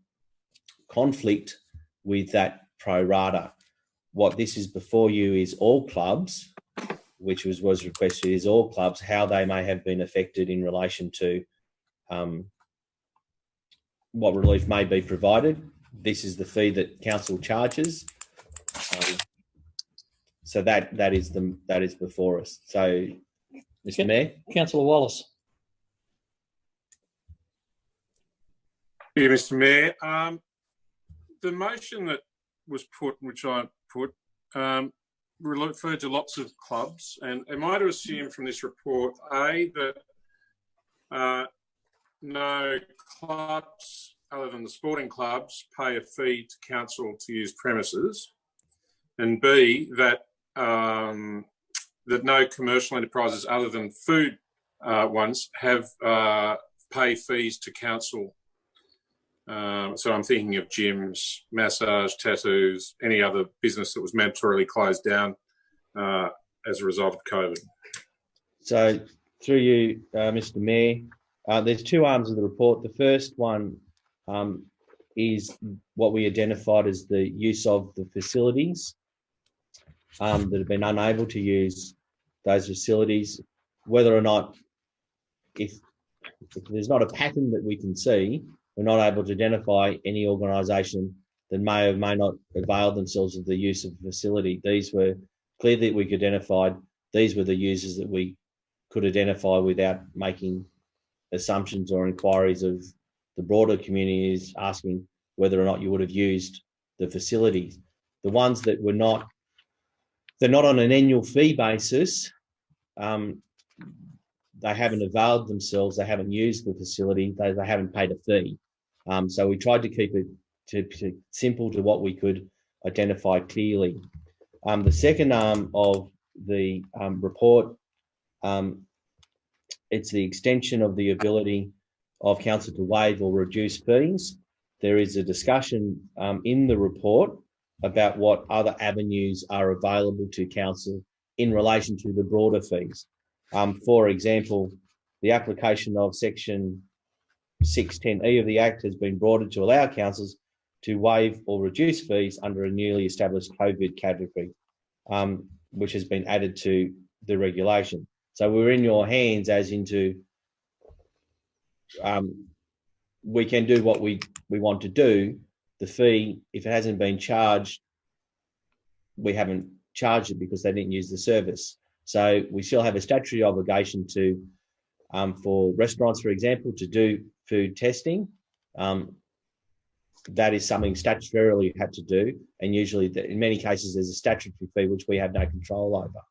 [SPEAKER 1] conflict with that pro rata. What this is before you is all clubs, which was requested, is all clubs, how they may have been affected in relation to what relief may be provided. This is the fee that council charges. So that is before us. So, Mr. Mayor,
[SPEAKER 2] Councillor Wallace.
[SPEAKER 11] Yeah, Mr. Mayor. The motion that was put, which I put, referred to lots of clubs, and am I to assume from this report, A, that no clubs other than the sporting clubs pay a fee to council to use premises, and B, that that no commercial enterprises other than food ones have pay fees to council? So I'm thinking of gyms, massage, tattoos, any other business that was mandatorily closed down as a result of COVID.
[SPEAKER 1] So through you, Mr. Mayor, there's two arms of the report. The first one is what we identified as the use of the facilities that have been unable to use those facilities, whether or not, if there's not a pattern that we can see, we're not able to identify any organisation that may or may not avail themselves of the use of the facility. These were clear that we identified. These were the users that we could identify without making assumptions or inquiries of the broader communities asking whether or not you would have used the facilities. The ones that were not, they're not on an annual fee basis. They haven't availed themselves. They haven't used the facility. They haven't paid a fee. So we tried to keep it to simple to what we could identify clearly. The second arm of the report, it's the extension of the ability of council to waive or reduce fees. There is a discussion in the report about what other avenues are available to council in relation to the broader fees. For example, the application of section 610E of the Act has been broadened to allow councils to waive or reduce fees under a newly established COVID category, which has been added to the regulation. So we're in your hands as into we can do what we want to do. The fee, if it hasn't been charged, we haven't charged it because they didn't use the service. So we still have a statutory obligation to, for restaurants, for example, to do food testing. That is something statutorily you have to do. And usually, in many cases, there's a statutory fee which we have no control over.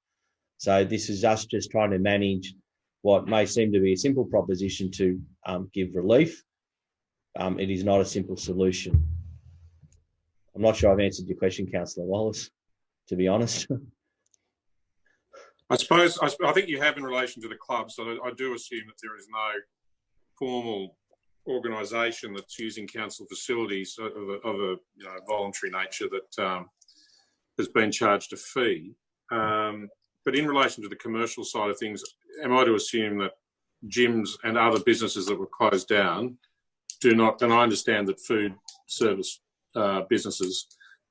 [SPEAKER 1] So this is us just trying to manage what may seem to be a simple proposition to give relief. It is not a simple solution. I'm not sure I've answered your question, Councillor Wallace, to be honest.
[SPEAKER 11] I think you have in relation to the clubs. So I do assume that there is no formal organisation that's using council facilities of a voluntary nature that has been charged a fee. But in relation to the commercial side of things, am I to assume that gyms and other businesses that were closed down do not, and I understand that food service businesses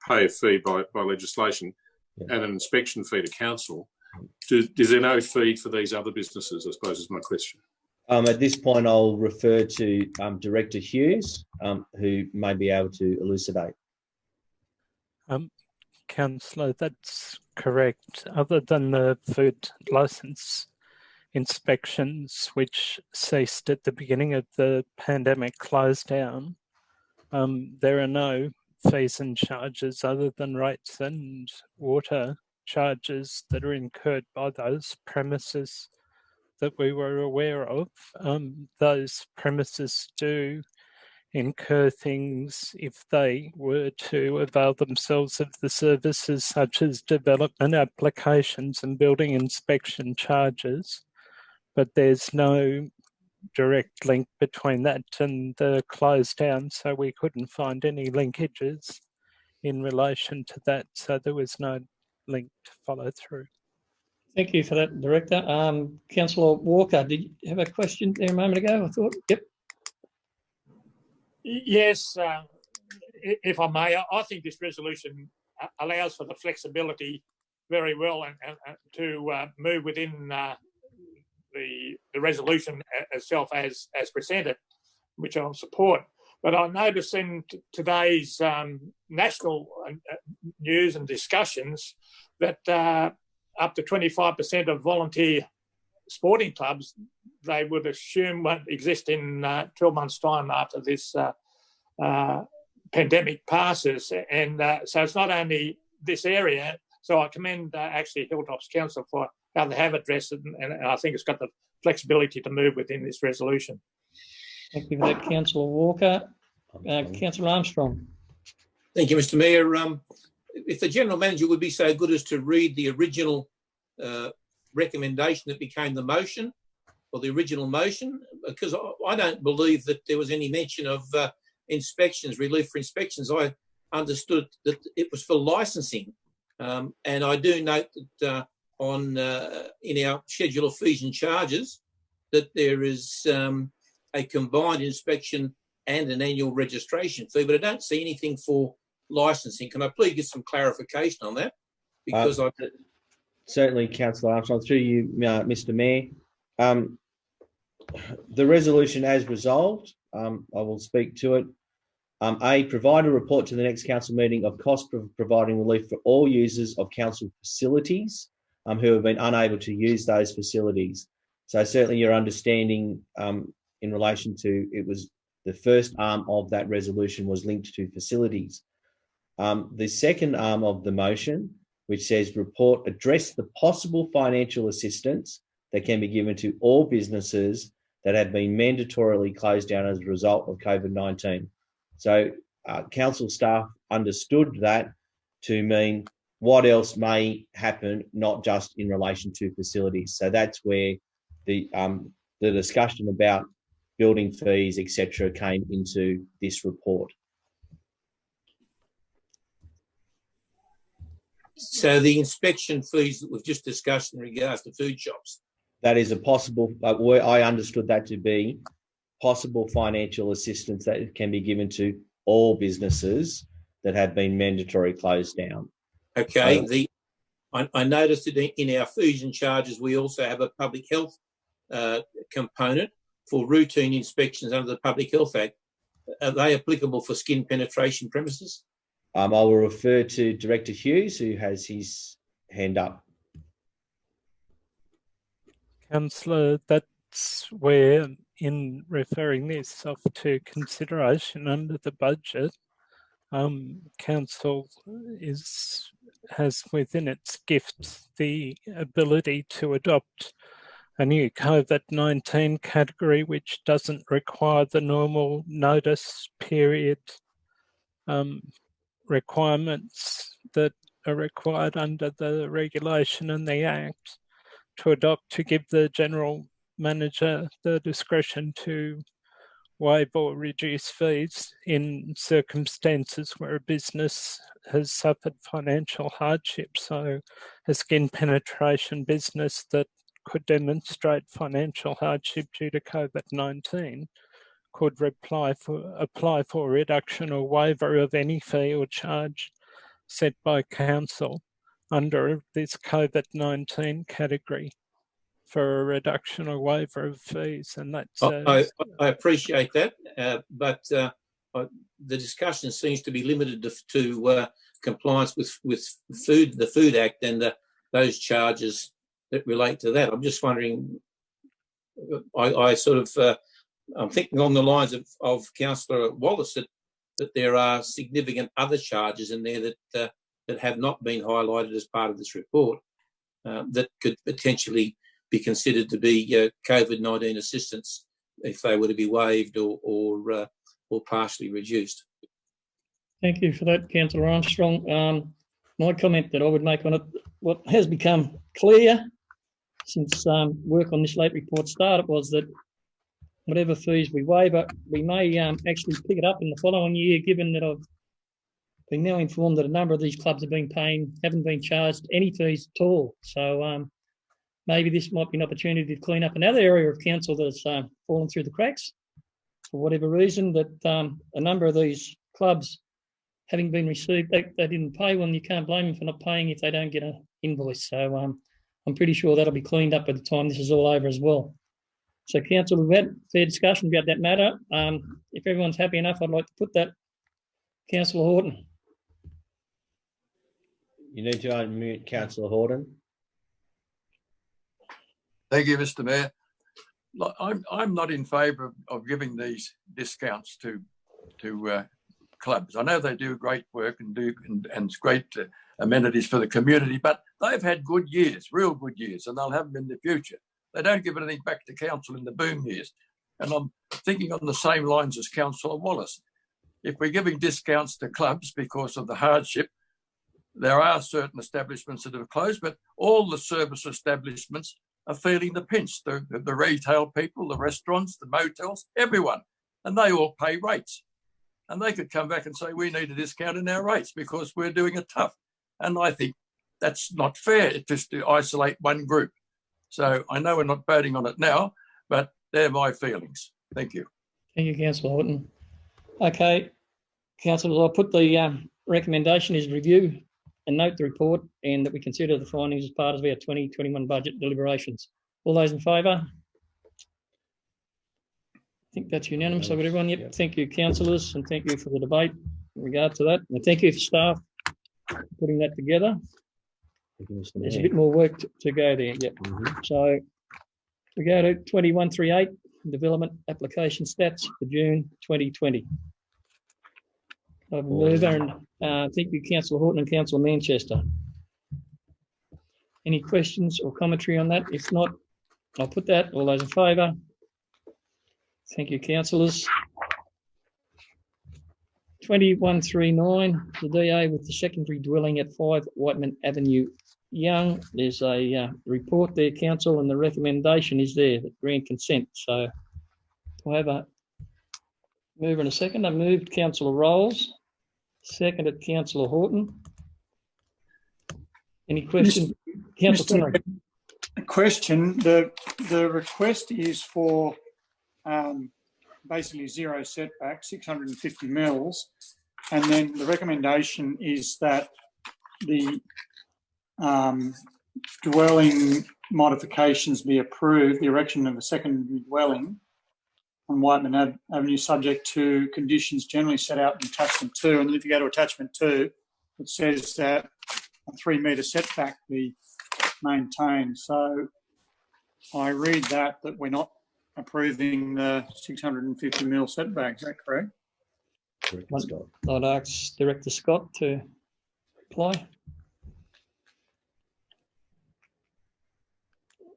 [SPEAKER 11] pay a fee by legislation and an inspection fee to council. Is there no fee for these other businesses, I suppose is my question.
[SPEAKER 1] At this point, I'll refer to Director Hughes, who may be able to elucidate.
[SPEAKER 12] Councillor, that's correct. Other than the food licence inspections, which ceased at the beginning of the pandemic, closed down, there are no fees and charges other than rates and water charges that are incurred by those premises that we were aware of. Those premises do incur things if they were to avail themselves of the services such as development applications and building inspection charges, but there's no direct link between that and the close down, so we couldn't find any linkages in relation to that, so there was no link to follow through.
[SPEAKER 2] Thank you for that, Director. Councillor Walker, did you have a question there a moment ago? I thought, yep.
[SPEAKER 14] Yes, if I may, I think this resolution allows for the flexibility very well and to move within the resolution itself as presented, which I'll support. But I noticed in today's national news and discussions that up to 25% of volunteer sporting clubs, they would assume won't exist in 12 months' time after this pandemic passes. And so it's not only this area. So I commend actually Hilltops Council for how they have addressed it, and I think it's got the flexibility to move within this resolution.
[SPEAKER 2] Thank you for that, Councillor Walker. Councillor Armstrong.
[SPEAKER 3] Thank you, Mr. Mayor. If the General Manager would be so good as to read the original recommendation that became the motion, or the original motion, because I don't believe that there was any mention of inspections, relief for inspections. I understood that it was for licensing. And I do note that in our schedule of fees and charges that there is a combined inspection and an annual registration fee, but I don't see anything for licensing. Can I please get some clarification on that? Because
[SPEAKER 1] certainly, Councillor Armstrong, through you, Mr. Mayor. The resolution as resolved, I will speak to it. A, provide a report to the next council meeting of cost of providing relief for all users of council facilities who have been unable to use those facilities. So certainly your understanding in relation to, it was the first arm of that resolution was linked to facilities. The second arm of the motion, which says report address the possible financial assistance that can be given to all businesses that have been mandatorily closed down as a result of COVID-19. So council staff understood that to mean what else may happen, not just in relation to facilities. So that's where the discussion about building fees, etc., came into this report.
[SPEAKER 3] So the inspection fees that we've just discussed in regards to food shops.
[SPEAKER 1] That is a possible, I understood that to be possible financial assistance that can be given to all businesses that have been mandatory closed down.
[SPEAKER 3] Okay, I noticed that in our fees and charges, we also have a public health component for routine inspections under the Public Health Act. Are they applicable for skin penetration premises?
[SPEAKER 1] I will refer to Director Hughes, who has his hand up.
[SPEAKER 12] Councillor, that's where, in referring this off to consideration under the budget, Council has within its gifts the ability to adopt a new COVID-19 category which doesn't require the normal notice period requirements that are required under the regulation and the Act, to adopt, to give the General Manager the discretion to waive or reduce fees in circumstances where a business has suffered financial hardship. So a skin penetration business that could demonstrate financial hardship due to COVID-19 could apply for reduction or waiver of any fee or charge set by Council under this COVID-19 category for a reduction or waiver of fees. And that's...
[SPEAKER 3] I appreciate that, but the discussion seems to be limited to compliance with the Food Act and those charges that relate to that. I'm just wondering, I'm thinking along the lines of Councillor Wallace that there are significant other charges in there that have not been highlighted as part of this report that could potentially be considered to be COVID-19 assistance if they were to be waived or partially reduced.
[SPEAKER 2] Thank you for that, Councillor Armstrong. My comment that I would make on it, what has become clear since work on this late report started, was that whatever fees we waive, we may actually pick it up in the following year, given that I've been now informed that a number of these clubs haven't been charged any fees at all. So maybe this might be an opportunity to clean up another area of council that's fallen through the cracks for whatever reason, that a number of these clubs, having been received, they didn't pay. Well, you can't blame them for not paying if they don't get an invoice. So I'm pretty sure that'll be cleaned up by the time this is all over as well. So, Council, we've had fair discussion about that matter. If everyone's happy enough, I'd like to put that. Councillor Horton.
[SPEAKER 1] You need to unmute Councillor Horton.
[SPEAKER 7] Thank you, Mr. Mayor. Look, I'm not in favour of giving these discounts to clubs. I know they do great work and it's great amenities for the community, but they've had good years, real good years, and they'll have them in the future. They don't give anything back to council in the boom years. And I'm thinking on the same lines as Councillor Wallace. If we're giving discounts to clubs because of the hardship, there are certain establishments that have closed, but all the service establishments are feeling the pinch. The retail people, the restaurants, the motels, everyone. And they all pay rates. And they could come back and say, we need a discount in our rates because we're doing it tough. And I think that's not fair just to isolate one group. So I know we're not voting on it now, but they're my feelings. Thank you.
[SPEAKER 2] Thank you, Councillor Horton. Okay, councillors, I'll put the recommendation is review and note the report and that we consider the findings as part of our 2021 budget deliberations. All those in favour? I think that's unanimous. I've got everyone. Yep. Thank you, councillors, and thank you for the debate in regard to that. And thank you for staff putting that together. There's a bit more work to go there. Yep. So we go to 2138, development application stats for June 2020. I've moved and thank you, Councillor Horton and Councillor Manchester. Any questions or commentary on that? If not, I'll put that. All those in favour? Thank you, councillors. 2139, the DA with the secondary dwelling at 5 Whiteman Avenue, Young. There's a report there, council, and the recommendation is there, that grant consent. So I'll have a mover and a second. I moved Councillor Rolls, seconded Councillor Horton. Any questions? Councillor Tingley.
[SPEAKER 5] A question. The request is for basically zero setback, 650 mils, and then the recommendation is that the dwelling modifications be approved, the erection of a secondary dwelling on Whiteman Avenue subject to conditions generally set out in attachment 2. And if you go to attachment 2, it says that a 3 metre setback be maintained. So I read that we're not approving the 650 mil setback. Is that correct?
[SPEAKER 2] I'd ask Director Scott to apply.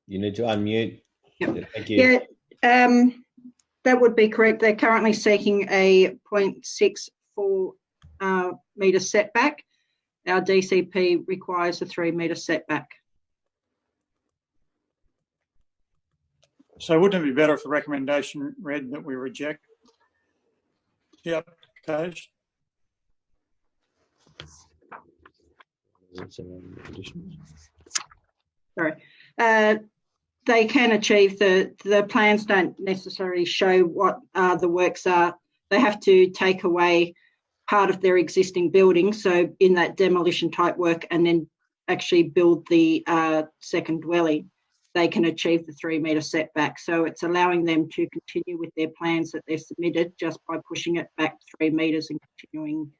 [SPEAKER 1] You need to unmute.
[SPEAKER 15] Yep.
[SPEAKER 1] Thank you.
[SPEAKER 15] Yeah, that would be correct. They're currently seeking a 0.64 metre setback. Our DCP requires a 3 metre setback.
[SPEAKER 5] So wouldn't it be better if the recommendation read that we reject the application?
[SPEAKER 15] Sorry. They can achieve the plans don't necessarily show what the works are. They have to take away part of their existing building, so in that demolition type work, and then actually build the second dwelling. They can achieve the 3 metre setback. So it's allowing them to continue with their plans that they're submitted just by pushing it back 3 metres and continuing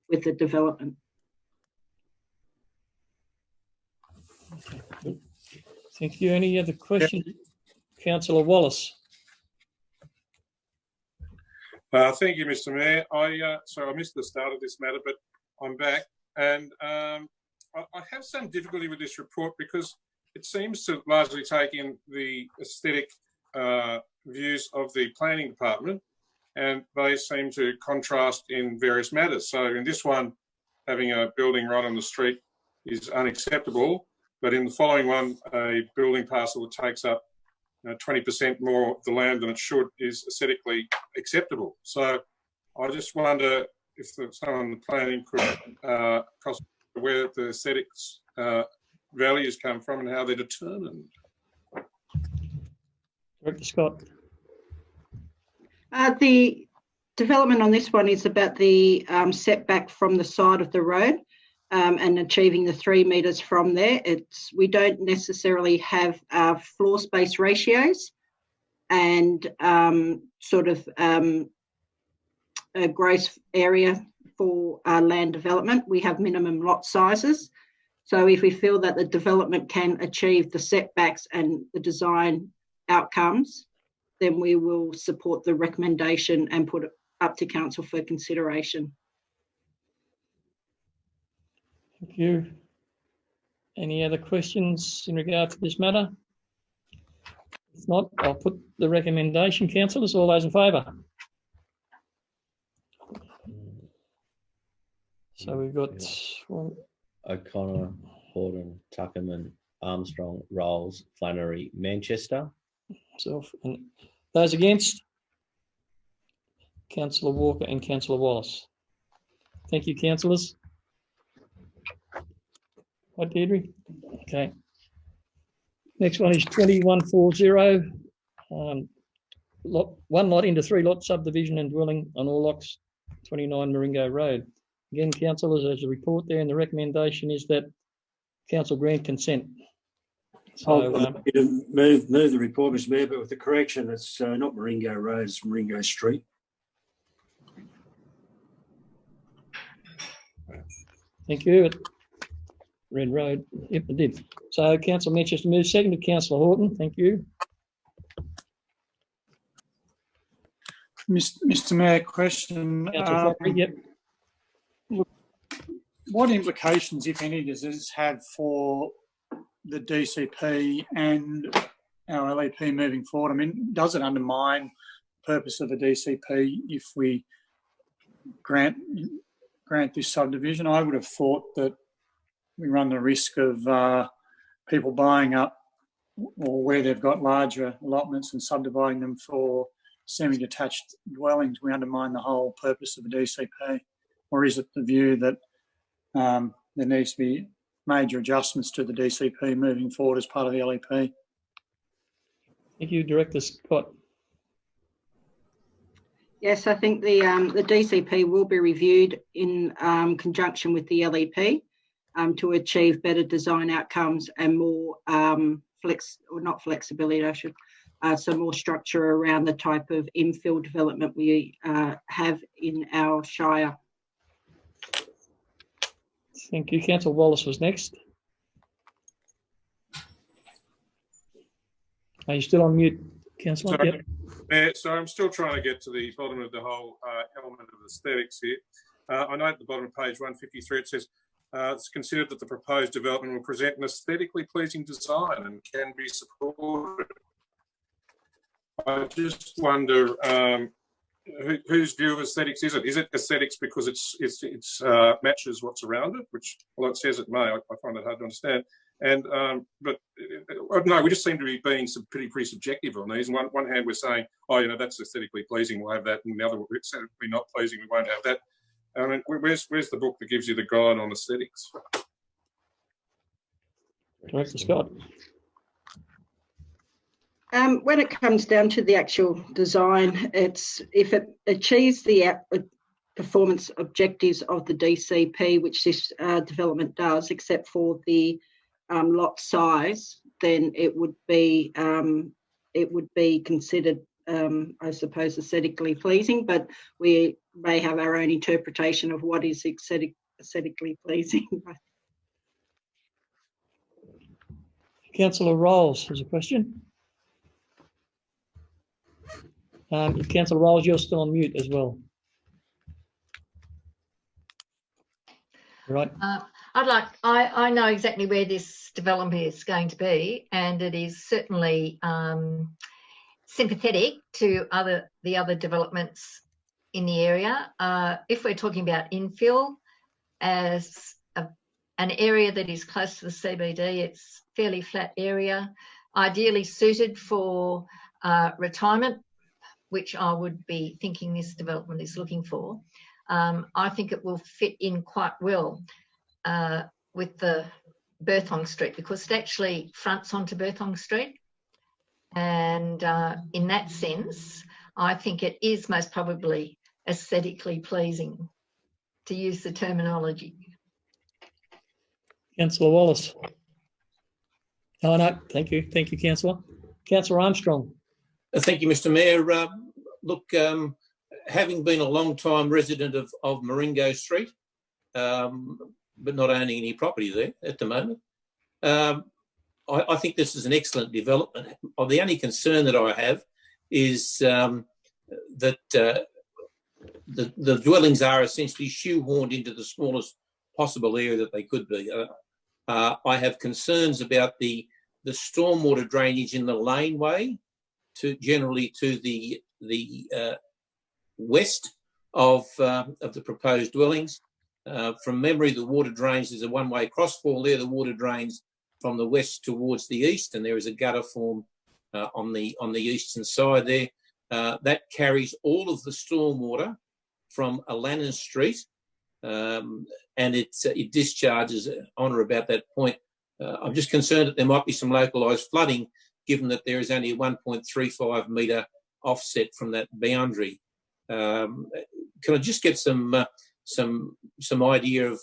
[SPEAKER 15] with the development.
[SPEAKER 2] Okay. Thank you. Any other questions? Yep. Councillor Wallace.
[SPEAKER 11] Thank you, Mr. Mayor. So I missed the start of this matter, but I'm back. And I have some difficulty with this report because it seems to largely take in the aesthetic views of the planning department, and they seem to contrast in various matters. So in this one, having a building right on the street is unacceptable, but in the following one, a building parcel that takes up 20% more of the land than it should is aesthetically acceptable. So I just wonder if someone in the planning could where the aesthetics values come from and how they're determined.
[SPEAKER 2] Director Scott.
[SPEAKER 15] The development on this one is about the setback from the side of the road and achieving the 3 metres from there. We don't necessarily have floor space ratios and sort of a gross area for land development. We have minimum lot sizes. So if we feel that the development can achieve the setbacks and the design outcomes, then we will support the recommendation and put it up to council for consideration.
[SPEAKER 2] Thank you. Any other questions in regard to this matter? If not, I'll put the recommendation. Councillors, all those in favour? So we've got
[SPEAKER 1] O'Connor, Horton, Tuckerman, Armstrong, Rolls, Flannery, Manchester.
[SPEAKER 2] And those against? Councillor Walker and Councillor Wallace. Thank you, councillors. What, Deirdre? Okay. Next one is 2140. One lot into 3 lot subdivision and dwelling on all lots, 29 Murringo Road. Again, councillors, there's a report there, and the recommendation is that council grant consent. So,
[SPEAKER 13] I'll move the report, Mr. Mayor, but with the correction, it's not Murringo Road, it's Murringo Street.
[SPEAKER 2] Thank you. Red Road. Yep, I did. So, Councillor Manchester moves. Second to Councillor Horton. Thank you.
[SPEAKER 5] Mr. Mayor, question.
[SPEAKER 2] Yep.
[SPEAKER 5] Look, what implications, if any, does this have for the DCP and our LEP moving forward? I mean, does it undermine the purpose of the DCP if we grant this subdivision? I would have thought that we run the risk of people buying up, or where they've got larger allotments and subdividing them for semi-detached dwellings. We undermine the whole purpose of the DCP. Or is it the view that there needs to be major adjustments to the DCP moving forward as part of the LEP?
[SPEAKER 2] Thank you, Director Scott.
[SPEAKER 15] Yes, I think the DCP will be reviewed in conjunction with the LEP to achieve better design outcomes and more some more structure around the type of infill development we have in our shire.
[SPEAKER 2] Thank you. Councillor Wallace was next. Are you still on mute, Councillor?
[SPEAKER 11] Sorry.
[SPEAKER 2] Yep.
[SPEAKER 11] So I'm still trying to get to the bottom of the whole element of aesthetics here. I note at the bottom of page 153 it says, it's considered that the proposed development will present an aesthetically pleasing design and can be supported. I just wonder whose view of aesthetics is it? Is it aesthetics because it's matches what's around it, which, although it says it may, I find that hard to understand. And but no, we just seem to be being pretty subjective on these. On one hand, we're saying, oh, you know, that's aesthetically pleasing, we'll have that, and the other, it's aesthetically not pleasing, we won't have that. I mean, where's the book that gives you the guide on aesthetics?
[SPEAKER 2] Director Scott.
[SPEAKER 15] When it comes down to the actual design, if it achieves the performance objectives of the DCP, which this development does, except for the lot size, then it would be considered, I suppose, aesthetically pleasing. But we may have our own interpretation of what is aesthetically pleasing.
[SPEAKER 2] Councillor Rolls has a question. Councillor Rolls, you're still on mute as well. Right.
[SPEAKER 10] I know exactly where this development is going to be, and it is certainly sympathetic to the other developments in the area. If we're talking about infill as an area that is close to the CBD, it's fairly flat area, ideally suited for retirement, which I would be thinking this development is looking for. I think it will fit in quite well with the Berthong Street, because it actually fronts onto Berthong Street. And in that sense, I think it is most probably aesthetically pleasing, to use the terminology.
[SPEAKER 2] Councillor Wallace. Oh, no, thank you. Thank you, Councillor. Councillor Armstrong.
[SPEAKER 3] Thank you, Mr. Mayor. Look, having been a long-time resident of MURRINGO Street, but not owning any property there at the moment, I think this is an excellent development. The only concern that I have is that the dwellings are essentially shoehorned into the smallest possible area that they could be. I have concerns about the stormwater drainage in the laneway generally to the west of the proposed dwellings. From memory, the water drains, there's a one-way crossfall there. The water drains from the west towards the east, and there is a gutter form on the eastern side there. That carries all of the stormwater from Alannan Street, and it discharges on or about that point. I'm just concerned that there might be some localised flooding, given that there is only a 1.35 metre offset from that boundary. Can I just get some idea of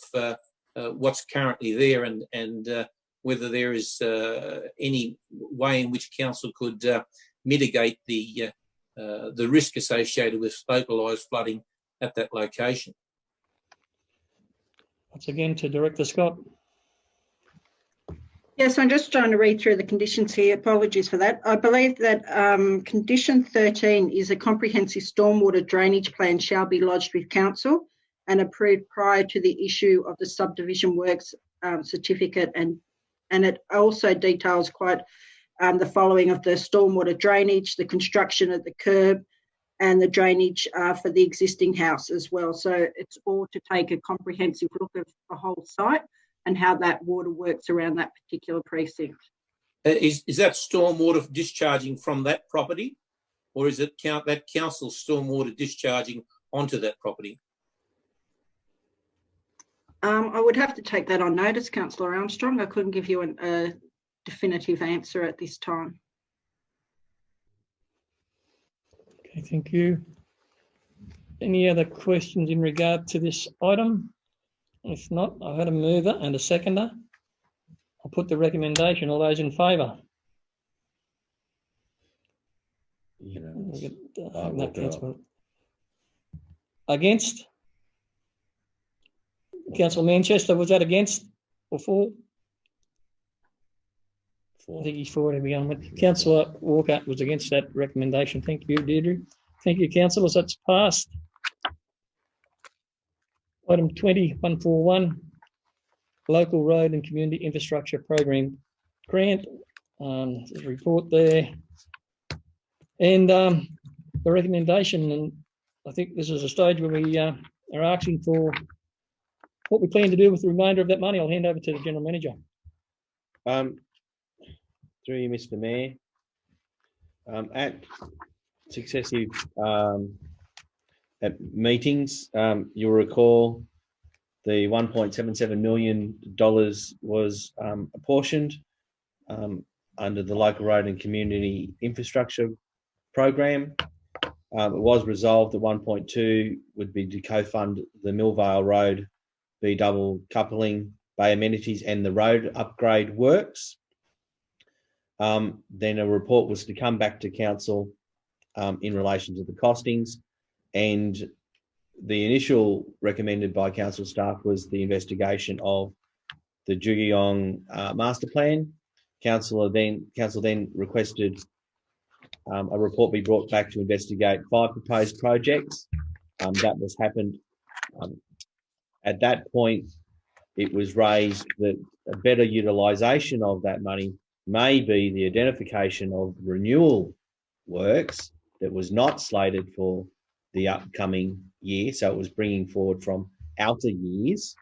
[SPEAKER 3] what's currently there and whether there is any way in which council could mitigate the risk associated with localised flooding at that location?
[SPEAKER 2] Once again to Director Scott.
[SPEAKER 15] Yes, I'm just trying to read through the conditions here. Apologies for that. I believe that condition 13 is a comprehensive stormwater drainage plan shall be lodged with council and approved prior to the issue of the subdivision works certificate, and it also details quite the following of the stormwater drainage, the construction of the curb, and the drainage for the existing house as well. So it's all to take a comprehensive look of the whole site and how that water works around that particular precinct.
[SPEAKER 3] Is that stormwater discharging from that property, or is it that council stormwater discharging onto that property?
[SPEAKER 15] I would have to take that on notice, Councillor Armstrong. I couldn't give you a definitive answer at this time.
[SPEAKER 2] Okay, thank you. Any other questions in regard to this item? If not, I've had a mover and a seconder. I'll put the recommendation. All those in favour? Against? Councillor Manchester, was that against or for? I think he's for it to begin with. Councillor Walker was against that recommendation. Thank you, Deirdre. Thank you, councillors. That's passed. Item 20-141, Local Road and Community Infrastructure Program Grant. There's a report there. And the recommendation, and I think this is a stage where we are asking for what we plan to do with the remainder of that money. I'll hand over to the General Manager.
[SPEAKER 1] Through you, Mr. Mayor. At successive at meetings, you'll recall the $1.77 million was apportioned under the Local Road and Community Infrastructure Program. It was resolved that 1.2 would be to co-fund the Millvale Road B-double coupling, bay amenities and the road upgrade works. Then a report was to come back to council in relation to the costings, and the initial recommended by council staff was the investigation of the Jugiyong master plan. Council then requested a report be brought back to investigate 5 proposed projects. That was happened. At that point, it was raised that a better utilisation of that money may be the identification of renewal works that was not slated for the upcoming year. So it was bringing forward from outer years.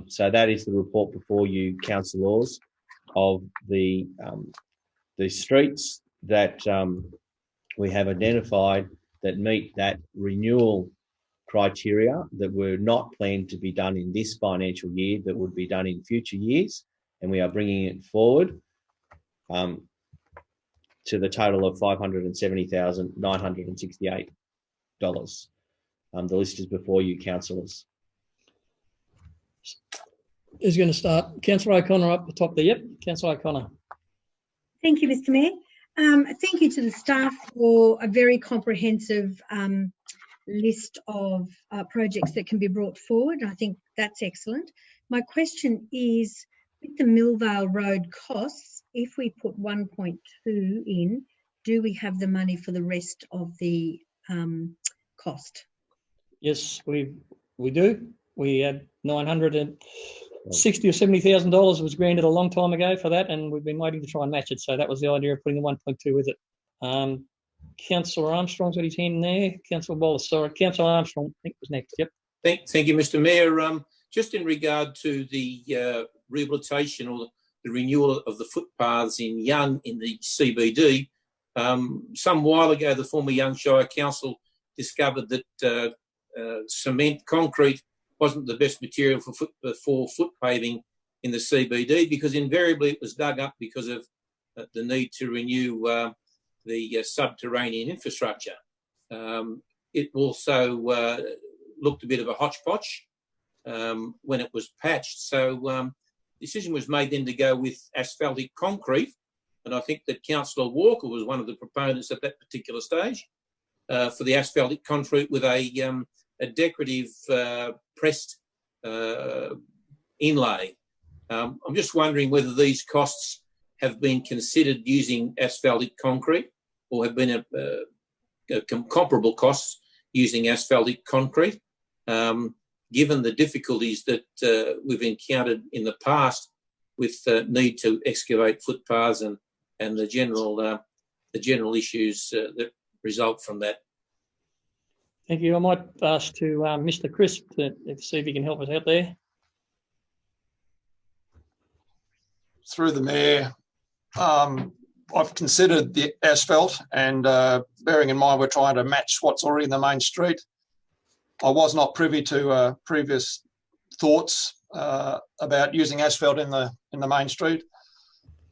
[SPEAKER 1] So that is the report before you, councillors, of the streets that we have identified that meet that renewal criteria that were not planned to be done in this financial year, that would be done in future years, and we are bringing it forward to the total of $570,968. The list is before you, councillors.
[SPEAKER 2] Who's going to start? Councillor O'Connor up the top there. Yep, Councillor O'Connor.
[SPEAKER 6] Thank you, Mr. Mayor. Thank you to the staff for a very comprehensive list of projects that can be brought forward. I think that's excellent. My question is, with the Millvale Road costs, if we put 1.2 in, do we have the money for the rest of the cost?
[SPEAKER 2] Yes, we do. We had $960,000 or $70,000 was granted a long time ago for that, and we've been waiting to try and match it. So that was the idea of putting the 1.2 with it. Councillor Armstrong's got his hand in there. Councillor Wallace, sorry, Councillor Armstrong, I think was next. Yep.
[SPEAKER 3] Thank you, Mr. Mayor. Just in regard to the rehabilitation or the renewal of the footpaths in Young in the CBD, some while ago, the former Young Shire Council discovered that cement, concrete, wasn't the best material for foot paving in the CBD, because invariably it was dug up because of the need to renew the subterranean infrastructure. It also looked a bit of a hodgepodge when it was patched. So decision was made then to go with asphaltic concrete, and I think that Councillor Walker was one of the proponents at that particular stage for the asphaltic concrete with a decorative pressed inlay. I'm just wondering whether these costs have been considered using asphaltic concrete, or have been comparable costs using asphaltic concrete, given the difficulties that we've encountered in the past with the need to excavate footpaths and the general issues that result from that.
[SPEAKER 2] Thank you. I might ask to Mr. Crisp to see if he can help us out there.
[SPEAKER 7] Through the Mayor, I've considered the asphalt, and bearing in mind we're trying to match what's already in the main street, I was not privy to previous thoughts about using asphalt in the main street.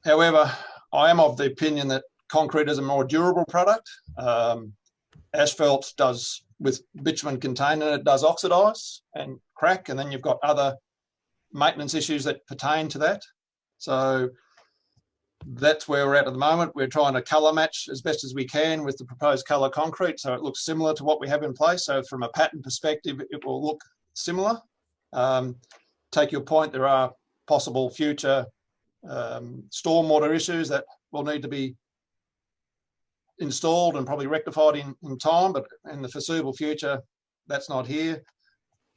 [SPEAKER 7] However, I am of the opinion that concrete is a more durable product. Asphalt does, with bitumen containing it, does oxidise and crack, and then you've got other maintenance issues that pertain to that. So that's where we're at the moment. We're trying to colour match as best as we can with the proposed colour concrete, so it looks similar to what we have in place. So from a pattern perspective, it will look similar. Take your point, there are possible future stormwater issues that will need to be installed and probably rectified in time, but in the foreseeable future, that's not here.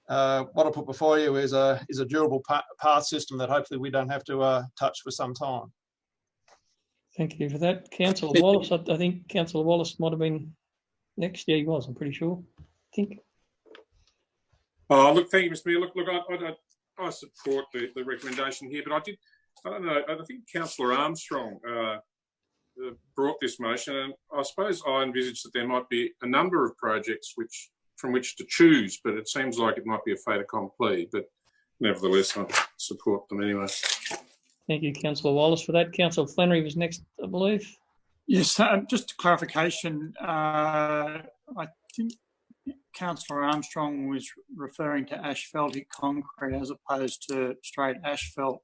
[SPEAKER 7] What I put before you is a durable path system that hopefully we don't have to touch for some time.
[SPEAKER 2] Thank you for that. Councillor Wallace, I think Councillor Wallace might have been next. Yeah, he was, I'm pretty sure. I think.
[SPEAKER 11] Oh, look, thank you, Mr. Mayor. Look, I support the recommendation here, but I don't know, I think Councillor Armstrong brought this motion, and I suppose I envisaged that there might be a number of projects from which to choose, but it seems like it might be a fait accompli, but nevertheless, I support them anyway.
[SPEAKER 2] Thank you, Councillor Wallace, for that. Councillor Flannery was next, I believe.
[SPEAKER 5] Yes, just a clarification. I think Councillor Armstrong was referring to asphaltic concrete as opposed to straight asphalt.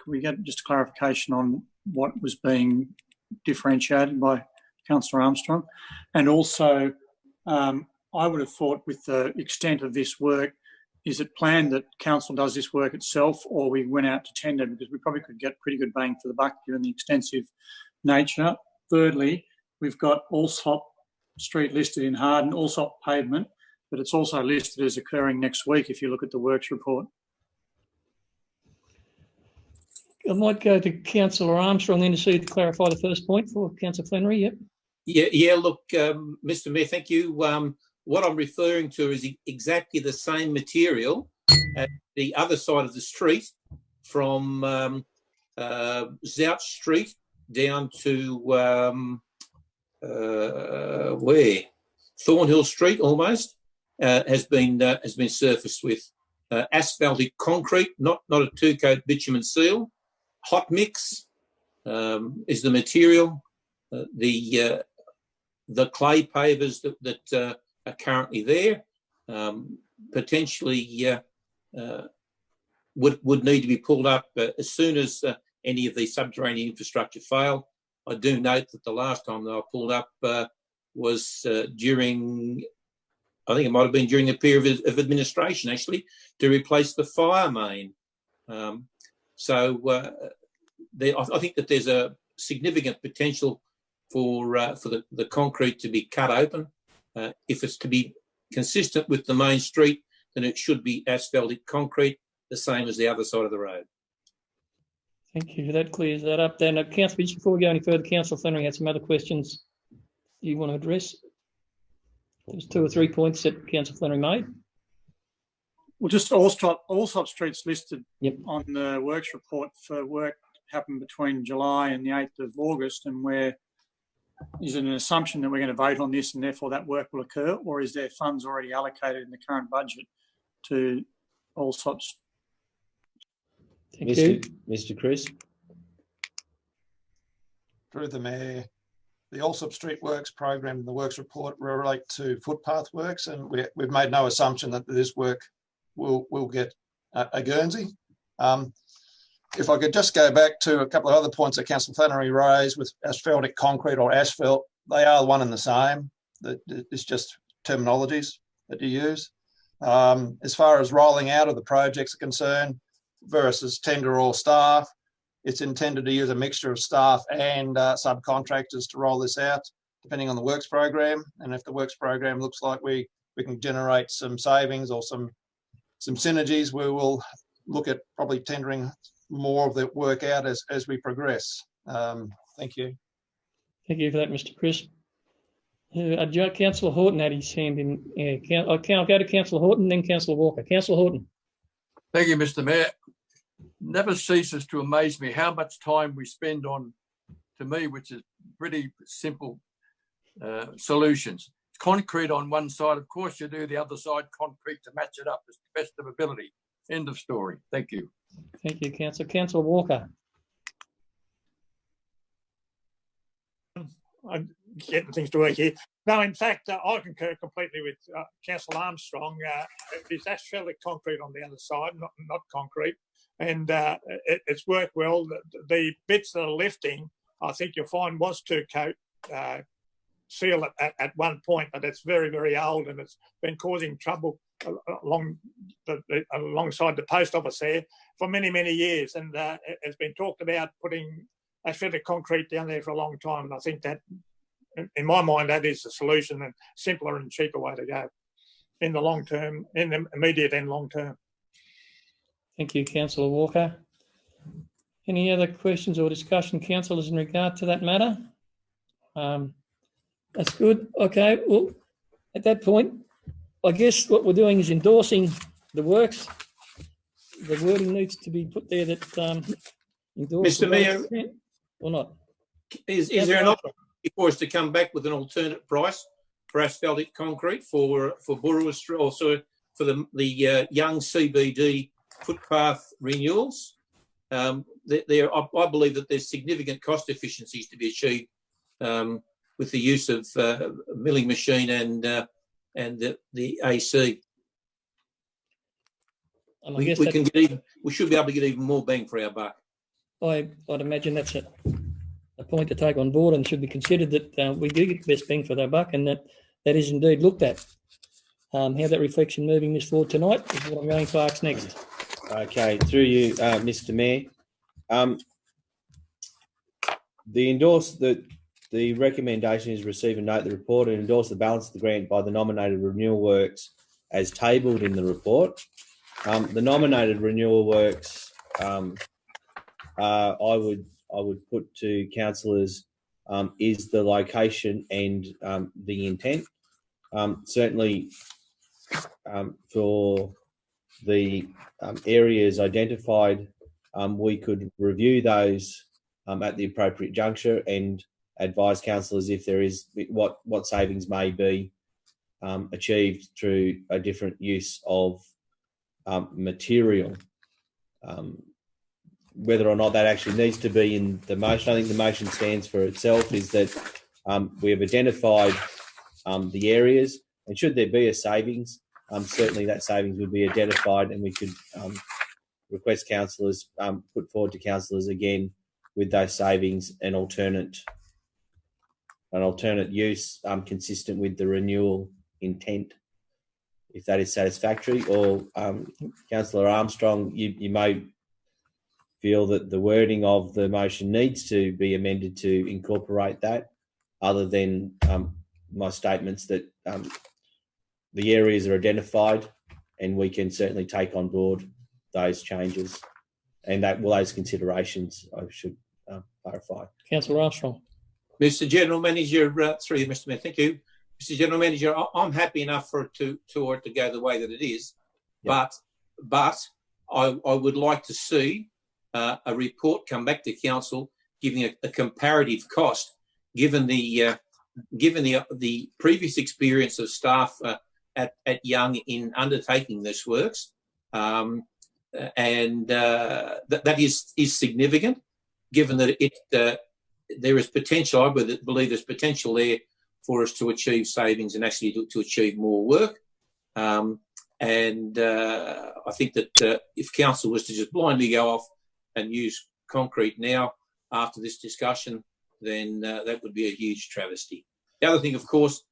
[SPEAKER 5] Can we get just a clarification on what was being differentiated by Councillor Armstrong? And also, I would have thought with the extent of this work, is it planned that council does this work itself, or we went out to tender, because we probably could get pretty good bang for the buck given the extensive nature. Thirdly, we've got Allsop Street listed in Harden, Allsop pavement, but it's also listed as occurring next week if you look at the works report.
[SPEAKER 2] I might go to Councillor Armstrong then to see to clarify the first point for Councillor Flannery. Yep.
[SPEAKER 3] Yeah. Look, Mr. Mayor, thank you. What I'm referring to is exactly the same material at the other side of the street, from Zouch Street down to where Thornhill Street almost has been surfaced with asphaltic concrete, not a two-coat bitumen seal. Hot mix is the material. The clay pavers that are currently there potentially would need to be pulled up as soon as any of the subterranean infrastructure fail. I do note that the last time that I pulled up was during, I think it might have been during a period of administration, actually, to replace the fire main. I think that there's a significant potential for the concrete to be cut open. If it's to be consistent with the main street, then it should be asphaltic concrete, the same as the other side of the road.
[SPEAKER 2] Thank you. That clears that up. Then, Councillor, just before we go any further, Councillor Flannery had some other questions you want to address. There's 2 or 3 points that Councillor Flannery made.
[SPEAKER 5] Well, just Allsop Street's listed on the works report for work happened between July and the 8th of August, and where is it an assumption that we're going to vote on this and therefore that work will occur, or is there funds already allocated in the current budget to Allsop's?
[SPEAKER 2] Thank you.
[SPEAKER 1] Mr. Chris.
[SPEAKER 16] Through the Mayor, the Allsop Street Works program and the works report relate to footpath works, and we've made no assumption that this work will get a Guernsey. If I could just go back to a couple of other points that Councillor Flannery raised with asphaltic concrete or asphalt, they are one and the same. It's just terminologies that you use. As far as rolling out of the projects are concerned versus tender or staff, it's intended to use a mixture of staff and subcontractors to roll this out, depending on the works program. And if the works program looks like we can generate some savings or some synergies, we will look at probably tendering more of the work out as we progress. Thank you.
[SPEAKER 2] Thank you for that, Mr. Chris. Councillor Horton had his hand in. I'll go to Councillor Horton, then Councillor Walker. Councillor Horton.
[SPEAKER 7] Thank you, Mr. Mayor. Never ceases to amaze me how much time we spend on, to me, which is pretty simple solutions. Concrete on one side, of course you do, the other side concrete to match it up as the best of ability. End of story. Thank you.
[SPEAKER 2] Thank you, Councillor. Councillor Walker.
[SPEAKER 14] I'm getting things to work here. No, in fact, I concur completely with Councillor Armstrong. There's asphaltic concrete on the other side, not concrete, and it's worked well. The bits that are lifting, I think you'll find was two-coat seal at one point, but it's very, very old and it's been causing trouble alongside the post office there for many, many years. And it's been talked about putting asphaltic concrete down there for a long time. And I think that, in my mind, that is the solution and simpler and cheaper way to go in the long term, in the immediate and long term.
[SPEAKER 2] Thank you, Councillor Walker. Any other questions or discussion, councillors, in regard to that matter? That's good. Okay, well, at that point, I guess what we're doing is endorsing the works. The wording needs to be put there that endorses.
[SPEAKER 3] Mr. Mayor,
[SPEAKER 2] or not?
[SPEAKER 3] Is there an option for us to come back with an alternate price for asphaltic concrete for Burrua Street, also for the young CBD footpath renewals? I believe that there's significant cost efficiencies to be achieved with the use of milling machine and the AC. We should be able to get even more bang for our buck.
[SPEAKER 2] I'd imagine that's a point to take on board and should be considered, that we do get the best bang for our buck, and that is indeed looked at. How that reflection moving this forward tonight is what I'm going to ask next.
[SPEAKER 1] Okay, through you, Mr. Mayor. The recommendation is receive and note the report and endorse the balance of the grant by the nominated renewal works as tabled in the report. The nominated renewal works, I would put to councillors is the location and the intent. Certainly, for the areas identified, we could review those at the appropriate juncture and advise councillors if there is what savings may be achieved through a different use of material. Whether or not that actually needs to be in the motion, I think the motion stands for itself, is that we have identified the areas, and should there be a savings, certainly that savings would be identified, and we could request councillors, put forward to councillors again with those savings an alternate use consistent with the renewal intent, if that is satisfactory. Or Councillor Armstrong, you may feel that the wording of the motion needs to be amended to incorporate that, other than my statements that the areas are identified and we can certainly take on board those changes and those considerations, I should clarify.
[SPEAKER 2] Councillor Armstrong.
[SPEAKER 3] Mr. General Manager, through you, Mr. Mayor, thank you. Mr. General Manager, I'm happy enough for it to go the way that it is, but I would like to see a report come back to council giving a comparative cost, given the previous experience of staff at Young in undertaking this works, and that is significant, given that there is potential. I believe there's potential there for us to achieve savings and actually to achieve more work. I think that if council was to just blindly go off and use concrete now after this discussion, then that would be a huge travesty. The other thing, of course,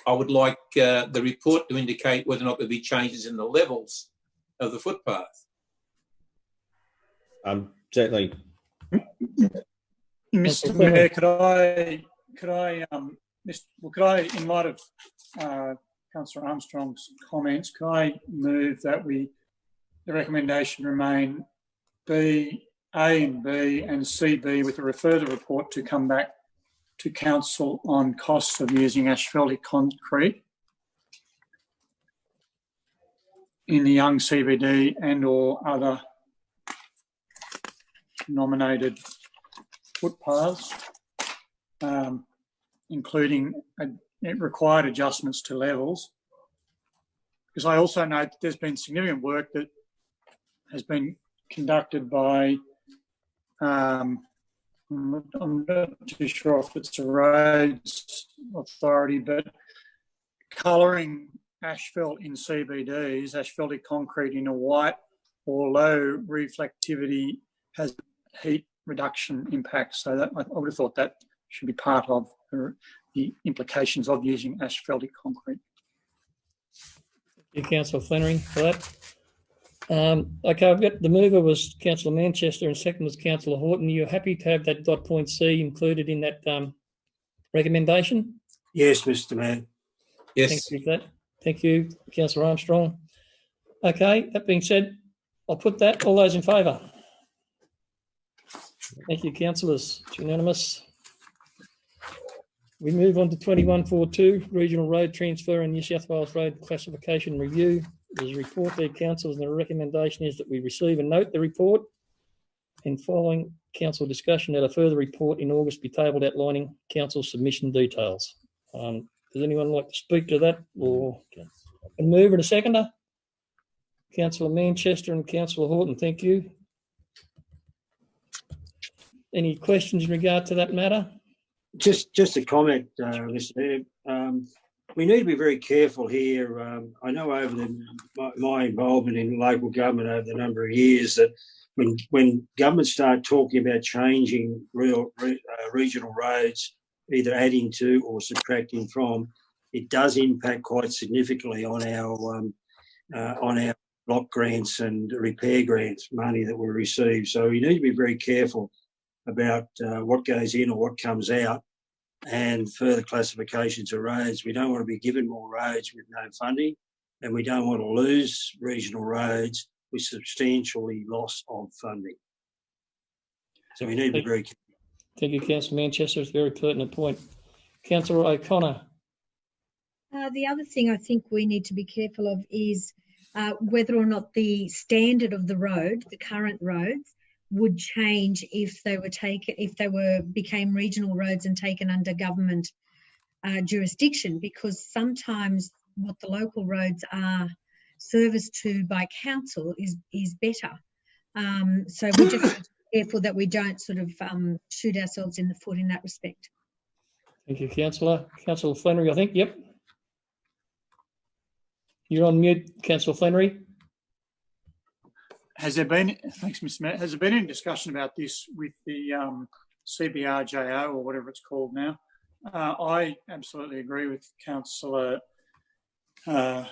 [SPEAKER 3] I would like the report to indicate whether or not there'll be changes in the levels of the footpath.
[SPEAKER 1] Certainly.
[SPEAKER 5] Mr. Mayor, could I, in light of Councillor Armstrong's comments, could I move that the recommendation remain A and B and CB with a further report to come back to council on costs of using asphaltic concrete in the Young CBD and or other nominated footpaths, including required adjustments to levels. Because I also note that there's been significant work that has been conducted by, I'm not too sure if it's a roads authority, but colouring asphalt in CBDs, asphaltic concrete in a white or low reflectivity has heat reduction impacts. So that I would have thought that should be part of the implications of using asphaltic concrete.
[SPEAKER 2] Thank you, Councillor Flannery, for that. Okay, I've got the mover was Councillor Manchester and second was Councillor Horton. You're happy to have that dot point C included in that recommendation?
[SPEAKER 13] Yes, Mr. Mayor.
[SPEAKER 3] Yes.
[SPEAKER 2] Thank you for that. Thank you, Councillor Armstrong. Okay, that being said, I'll put that. All those in favour? Thank you, councillors. It's unanimous. We move on to 2142, Regional Road Transfer and New South Wales Road Classification Review. There's a report there, councillors, and the recommendation is that we receive and note the report, and following council discussion that a further report in August be tabled outlining council submission details. Does anyone like to speak to that? Or a mover and a seconder? Councillor Manchester and Councillor Horton, thank you. Any questions in regard to that matter?
[SPEAKER 13] Just a comment, Mr. Mayor. We need to be very careful here. I know over my involvement in local government over the number of years that when governments start talking about changing regional roads, either adding to or subtracting from, it does impact quite significantly on our block grants and repair grants, money that we receive. So we need to be very careful about what goes in or what comes out, and further classifications of roads. We don't want to be given more roads with no funding, and we don't want to lose regional roads with substantially loss of funding. So we need to be very careful.
[SPEAKER 2] Thank you, Councillor Manchester. It's a very pertinent point. Councillor O'Connor.
[SPEAKER 6] The other thing I think we need to be careful of is whether or not the standard of the road, the current roads, would change if they became regional roads and taken under government jurisdiction, because sometimes what the local roads are serviced to by council is better. So we just have to be careful that we don't sort of shoot ourselves in the foot in that respect.
[SPEAKER 2] Thank you, Councillor. Councillor Flannery, I think. Yep. You're on mute, Councillor Flannery.
[SPEAKER 5] Has there been, thanks, Mr. Mayor, has there been any discussion about this with the CBRJO or whatever it's called now? I absolutely agree with Councillor, I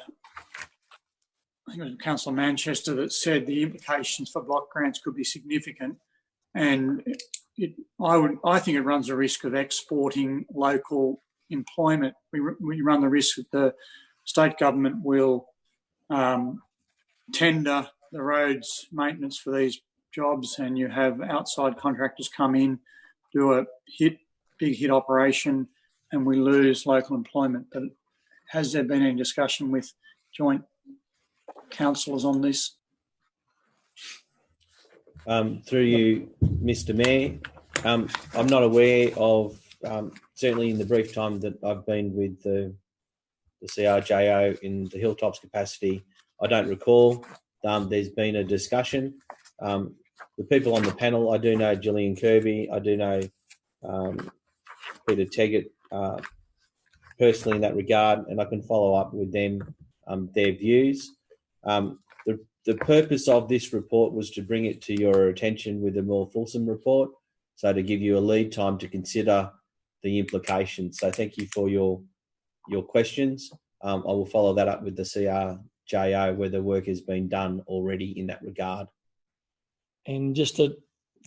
[SPEAKER 5] think it was Councillor Manchester that said the implications for block grants could be significant, and I think it runs the risk of exporting local employment. We run the risk that the state government will tender the roads maintenance for these jobs, and you have outside contractors come in, do a big hit operation, and we lose local employment. But has there been any discussion with joint councillors on this?
[SPEAKER 1] Through you, Mr. Mayor, I'm not aware of, certainly in the brief time that I've been with the CRJO in the Hilltops capacity, I don't recall there's been a discussion. The people on the panel, I do know Gillian Kirby, I do know Peter Teggett personally in that regard, and I can follow up with them, their views. The purpose of this report was to bring it to your attention with a more fulsome report, so to give you a lead time to consider the implications. So thank you for your questions. I will follow that up with the CRJO where the work has been done already in that regard.
[SPEAKER 2] And just to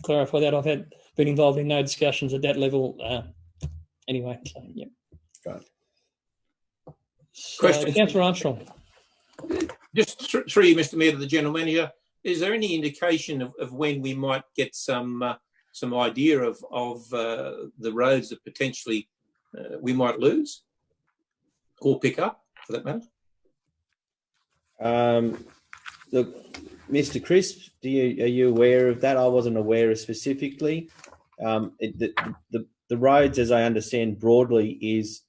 [SPEAKER 2] clarify that, I've been involved in no discussions at that level anyway. So, yeah.
[SPEAKER 1] Right.
[SPEAKER 2] So, Councillor Armstrong.
[SPEAKER 3] Just through you, Mr. Mayor, to the General Manager, is there any indication of when we might get some idea of the roads that potentially we might lose or pick up, for that matter?
[SPEAKER 1] Look, Mr. Crisp, are you aware of that? I wasn't aware of specifically. The roads, as I understand broadly, is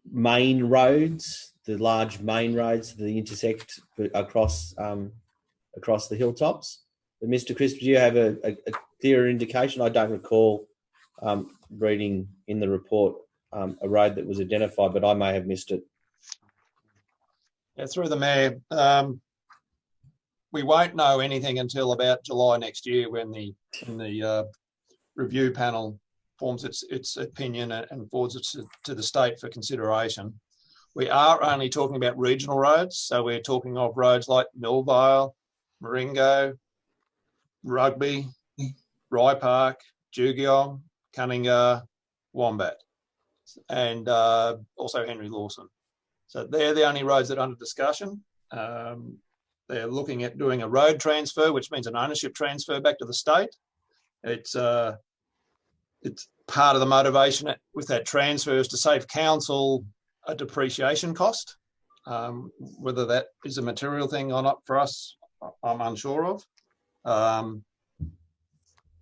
[SPEAKER 1] main roads, the large main roads that intersect across the hilltops. But Mr. Crisp, do you have a clearer indication? I don't recall reading in the report a road that was identified, but I may have missed it.
[SPEAKER 16] Yeah, through the Mayor, we won't know anything until about July next year when the review panel forms its opinion and forwards it to the state for consideration. We are only talking about regional roads, so we're talking of roads like Millvale, Murringo, Rugby, Rye Park, Jugiong, Cunningar, Wombat, and also Henry Lawson. So they're the only roads that are under discussion. They're looking at doing a road transfer, which means an ownership transfer back to the state. It's part of the motivation with that transfer is to save council a depreciation cost. Whether that is a material thing or not for us, I'm unsure of. I'm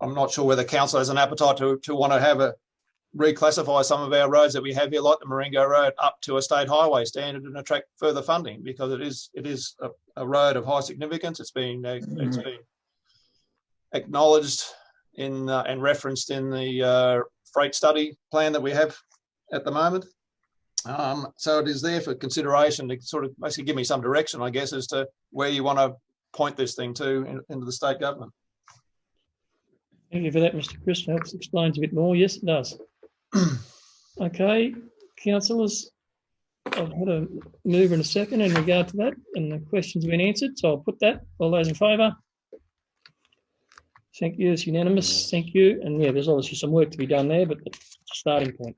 [SPEAKER 16] not sure whether council has an appetite to want to have reclassify some of our roads that we have here, like the Maringo Road, up to a state highway standard and attract further funding, because it is a road of high significance. It's been acknowledged in and referenced in the freight study plan that we have at the moment. So it is there for consideration to sort of basically give me some direction, I guess, as to where you want to point this thing to into the state government.
[SPEAKER 2] Thank you for that, Mr. Chris. That explains a bit more. Yes, it does. Okay, councillors, I've had a mover and a second in regard to that, and the question's been answered, so I'll put that. All those in favour? Thank you, it's unanimous. Thank you. And yeah, there's obviously some work to be done there, but it's a starting point.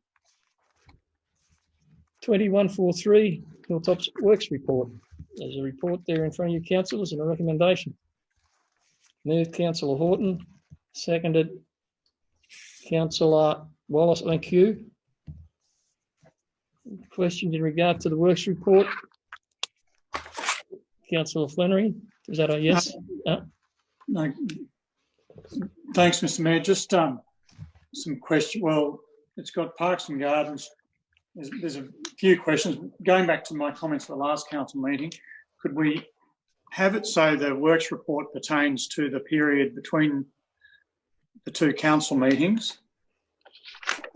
[SPEAKER 2] 2143, Hilltops Works Report. There's a report there in front of you, councillors, and a recommendation. Moved Councillor Horton, seconded Councillor Wallace. Thank you. Questions in regard to the Works Report? Councillor Flannery, is that a yes?
[SPEAKER 5] No. Thanks, Mr. Mayor. Just some questions. Well, it's got Parks and Gardens. There's a few questions. Going back to my comments at the last council meeting, could we have it so the Works Report pertains to the period between the two council meetings,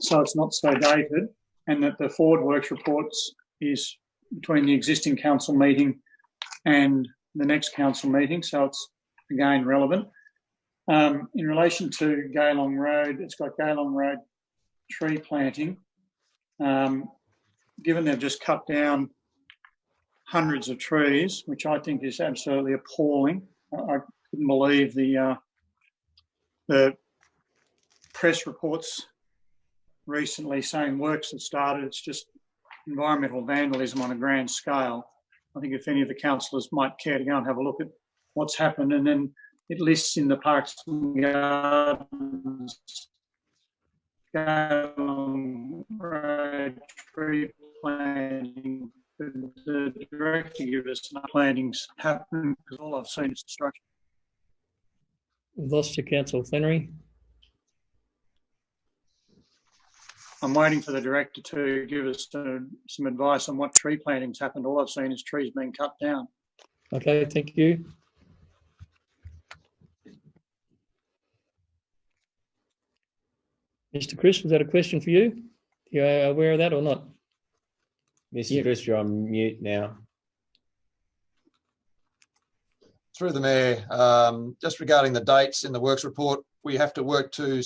[SPEAKER 5] so it's not so dated, and that the forward Works Reports is between the existing council meeting and the next council meeting, so it's again relevant. In relation to Gaylong Road, it's got Gaylong Road tree planting. Given they've just cut down hundreds of trees, which I think is absolutely appalling. I couldn't believe the press reports recently saying works have started. It's just environmental vandalism on a grand scale. I think if any of the councillors might care to go and have a look at what's happened, and then it lists in the Parks and Gardens road tree planting. The director give us no plantings happen because all I've seen is destruction.
[SPEAKER 2] We've lost you, Councillor Flannery.
[SPEAKER 5] I'm waiting for the director to give us some advice on what tree plantings happened. All I've seen is trees being cut down.
[SPEAKER 2] Okay, thank you. Mr. Chris, was that a question for you? You are aware of that or not?
[SPEAKER 1] Mr. Chris, you're on mute now.
[SPEAKER 16] Through the Mayor, just regarding the dates in the works report, we have to work to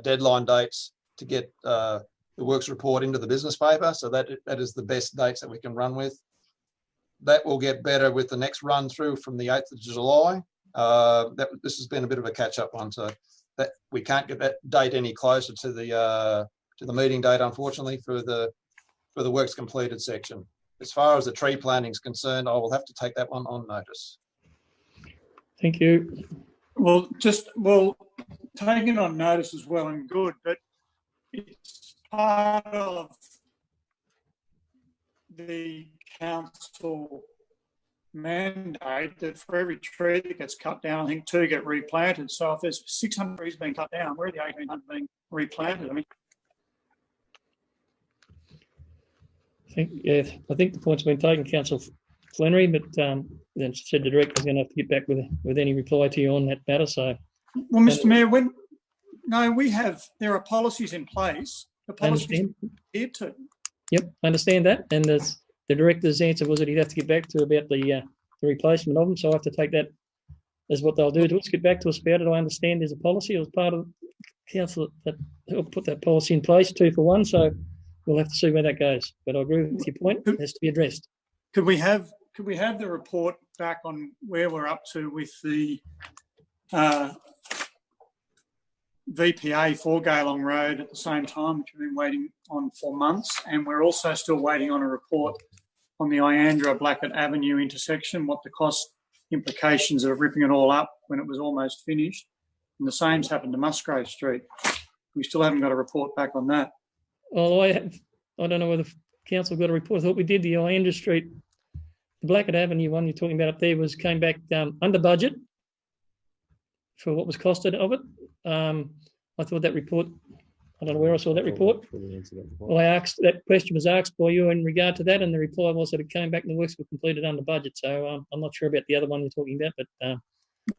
[SPEAKER 16] deadline dates to get the works report into the business paper. So that is the best dates that we can run with. That will get better with the next run through from the 8th of July. This has been a bit of a catch-up one, so that we can't get that date any closer to the meeting date, unfortunately, for the works completed section. As far as the tree planting is concerned, I will have to take that one on notice.
[SPEAKER 2] Thank you.
[SPEAKER 5] Well, taking it on notice is well and good, but it's part of the council mandate that for every tree that gets cut down, I think 2 get replanted. So if there's 600 trees being cut down, where are the 1,800 being replanted? I mean,
[SPEAKER 2] I think the point's been taken, Councillor Flannery, but then said the director's going to have to get back with any reply to you on that matter. So,
[SPEAKER 5] well, Mr. Mayor, there are policies in place. The policies are here to.
[SPEAKER 2] Yep, I understand that, and the director's answer was that he'd have to get back to about the replacement of them. So I have to take that as what they'll do to us. Get back to us about it. I understand there's a policy. I was part of council that helped put that policy in place, 2 for 1. So we'll have to see where that goes. But I agree with your point. It has to be addressed.
[SPEAKER 5] Could we have the report back on where we're up to with the VPA for Gaylong Road at the same time, which we've been waiting on for months, and we're also still waiting on a report on the Iandra-Blackett Avenue intersection, what the cost implications of ripping it all up when it was almost finished. And the same's happened to Musgrave Street. We still haven't got a report back on that.
[SPEAKER 2] Well, I don't know whether council got a report. I thought we did. The Iandra Street, the Blackett Avenue one you're talking about up there came back under budget for what was costed of it. I thought that report, I don't know where I saw that report. Well, that question was asked by you in regard to that, and the reply was that it came back and the works were completed under budget. So I'm not sure about the other one you're talking about, but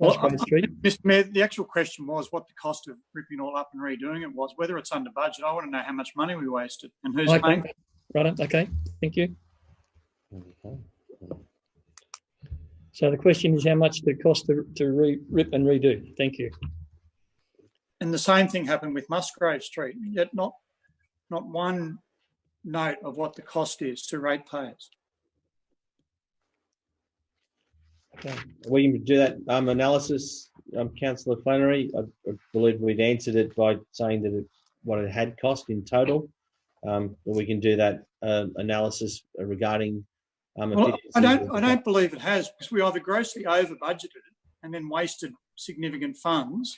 [SPEAKER 5] Mr. Mayor, the actual question was what the cost of ripping it all up and redoing it was, whether it's under budget. I want to know how much money we wasted and who's paying.
[SPEAKER 2] Right, okay, thank you. So the question is how much did it cost to rip and redo? Thank you.
[SPEAKER 5] And the same thing happened with Musgrave Street, yet not one note of what the cost is to ratepayers.
[SPEAKER 1] Okay. We can do that analysis, Councillor Flannery. I believe we'd answered it by saying that what it had cost in total. But we can do that analysis regarding.
[SPEAKER 5] Well, I don't believe it has, because we either grossly over budgeted and then wasted significant funds,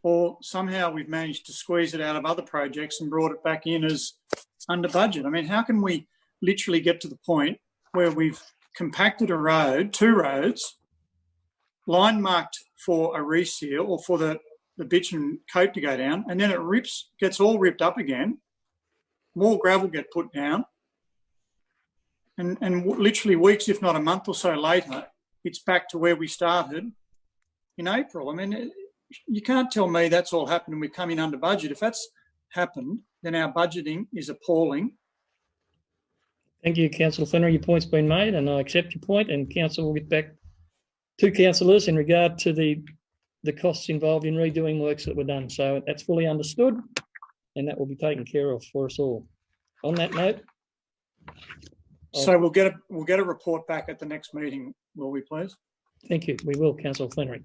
[SPEAKER 5] or somehow we've managed to squeeze it out of other projects and brought it back in as under budget. I mean, how can we literally get to the point where we've compacted a road, 2 roads, line marked for a reseal or for the bitumen coat to go down, and then it gets all ripped up again, more gravel get put down, and literally weeks, if not a month or so later, it's back to where we started in April. I mean, you can't tell me that's all happened and we've come in under budget. If that's happened, then our budgeting is appalling.
[SPEAKER 2] Thank you, Councillor Flannery. Your point's been made, and I accept your point. And council will get back to councillors in regard to the costs involved in redoing works that were done. So that's fully understood, and that will be taken care of for us all. On that note,
[SPEAKER 5] so we'll get a report back at the next meeting, will we, please?
[SPEAKER 2] Thank you. We will, Councillor Flannery.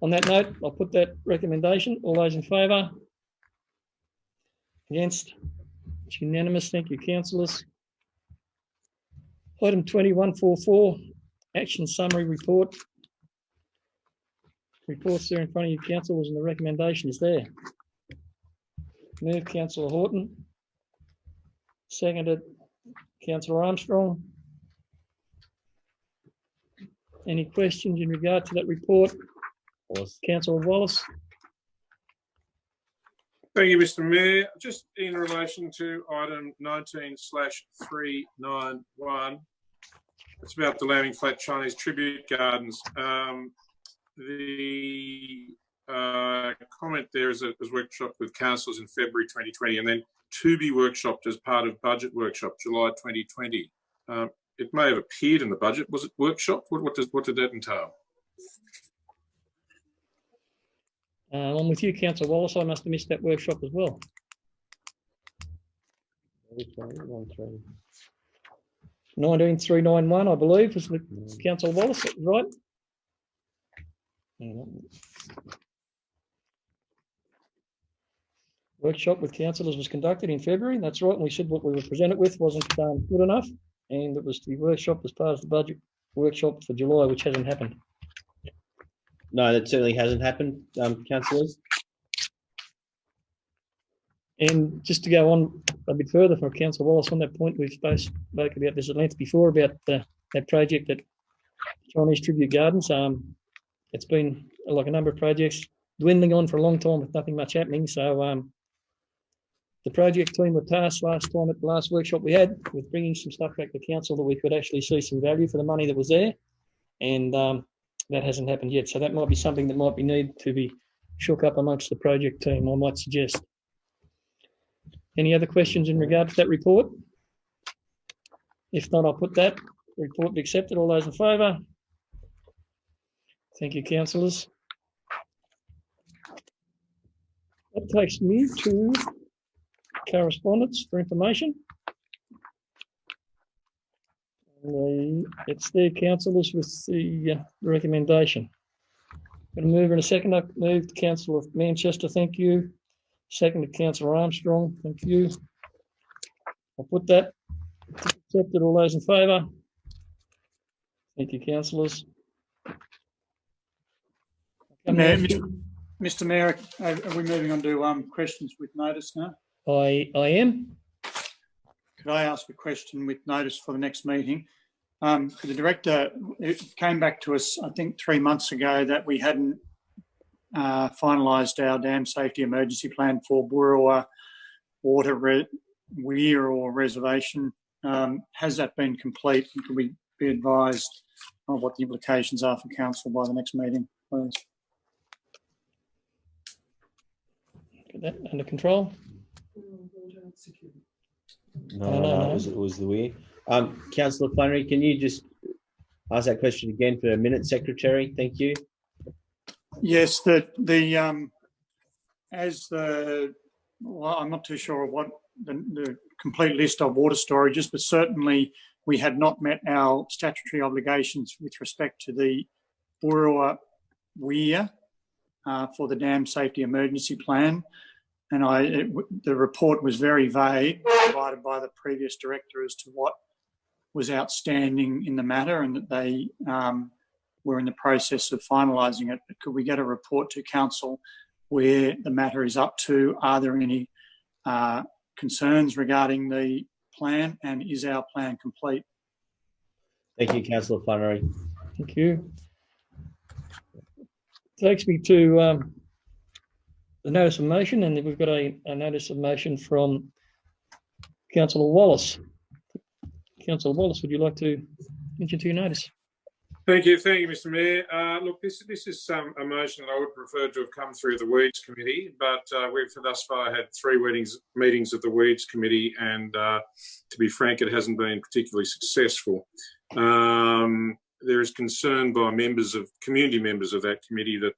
[SPEAKER 2] On that note, I'll put that recommendation. All those in favour? Against? It's unanimous. Thank you, councillors. Item 2144, action summary report. Reports there in front of you, councillors, and the recommendation is there. Move, Councillor Horton. Seconded, Councillor Armstrong. Any questions in regard to that report? Councillor Wallace.
[SPEAKER 11] Thank you, Mr. Mayor. Just in relation to item 19/391, it's about the Lambing Flat Chinese Tribute Gardens. The comment there is it was workshopped with councillors in February 2020 and then to be workshopped as part of budget workshop July 2020. It may have appeared in the budget. Was it workshopped? What did that entail?
[SPEAKER 2] I'm with you, Councillor Wallace. I must have missed that workshop as well. 19/391, I believe, was the Councillor Wallace, right? Workshop with councillors was conducted in February. That's right. And we said what we were presented with wasn't good enough, and it was to be workshopped as part of the budget workshop for July, which hasn't happened.
[SPEAKER 1] No, that certainly hasn't happened, councillors.
[SPEAKER 2] And just to go on a bit further for Councillor Wallace on that point, we've spoke about this at length before about that project at Chinese Tribute Gardens. It's been like a number of projects dwindling on for a long time with nothing much happening. So the project team were tasked last time at the last workshop we had with bringing some stuff back to council that we could actually see some value for the money that was there. And that hasn't happened yet. So that might be something that might be needed to be shook up amongst the project team, I might suggest. Any other questions in regard to that report? If not, I'll put that report be accepted. All those in favour? Thank you, councillors. That takes me to correspondence for information. It's there, councillors, with the recommendation. I'm going to move in a second. I move to Councillor Manchester, thank you. Second to Councillor Armstrong, thank you. I'll put that accepted. All those in favour? Thank you, councillors.
[SPEAKER 5] Mr. Mayor, are we moving on to questions with notice now?
[SPEAKER 2] I am.
[SPEAKER 5] Could I ask a question with notice for the next meeting? The director, it came back to us, I think 3 months ago, that we hadn't finalised our dam safety emergency plan for Burruwa water weir or reservation. Has that been complete? Could we be advised of what the implications are for council by the next meeting, please?
[SPEAKER 2] Get that under control.
[SPEAKER 1] No, it was the weir. Councillor Flannery, can you just ask that question again for a minute, Secretary? Thank you.
[SPEAKER 5] Yes, well, I'm not too sure of what the complete list of water storages, but certainly we had not met our statutory obligations with respect to the Burruwa weir for the dam safety emergency plan. And the report was very vague, provided by the previous director as to what was outstanding in the matter, and that they were in the process of finalising it. But could we get a report to council where the matter is up to? Are there any concerns regarding the plan, and is our plan complete?
[SPEAKER 1] Thank you, Councillor Flannery.
[SPEAKER 2] Thank you. Takes me to the notice of motion, and we've got a notice of motion from Councillor Wallace. Councillor Wallace, would you like to mention to your notice?
[SPEAKER 11] Thank you, Mr. Mayor. Look, this is a motion that I would prefer to have come through the Weeds Committee, but we've thus far had 3 meetings of the Weeds Committee, and to be frank, it hasn't been particularly successful. There is concern by community members of that committee that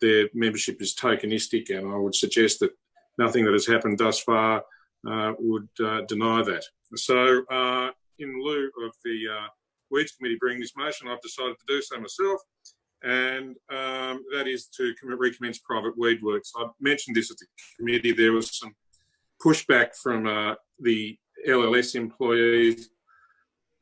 [SPEAKER 11] their membership is tokenistic, and I would suggest that nothing that has happened thus far would deny that. So, in lieu of the Weeds Committee bringing this motion, I've decided to do so myself, and that is to recommence private weed works. I mentioned this at the committee. There was some pushback from the LLS employees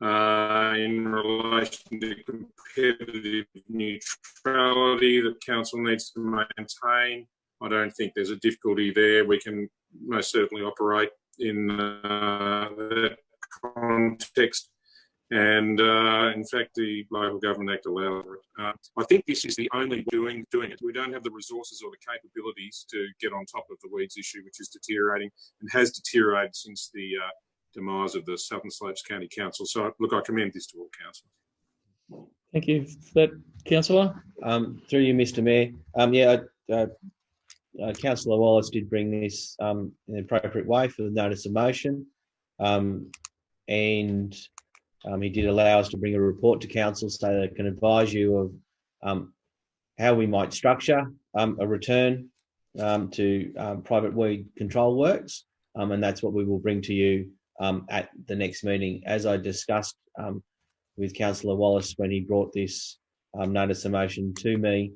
[SPEAKER 11] in relation to competitive neutrality that council needs to maintain. I don't think there's a difficulty there. We can most certainly operate in that context. And in fact, the Local Government Act allows it. I think this is the only doing it. We don't have the resources or the capabilities to get on top of the weeds issue, which is deteriorating and has deteriorated since the demise of the Southern Slopes County Council. So, look, I commend this to all councillors.
[SPEAKER 2] Thank you for that, Councillor.
[SPEAKER 1] Through you, Mr. Mayor. Councillor Wallace did bring this in an appropriate way for the notice of motion, and he did allow us to bring a report to council so that it can advise you of how we might structure a return to private weed control works, and that's what we will bring to you at the next meeting. As I discussed with Councillor Wallace when he brought this notice of motion to me,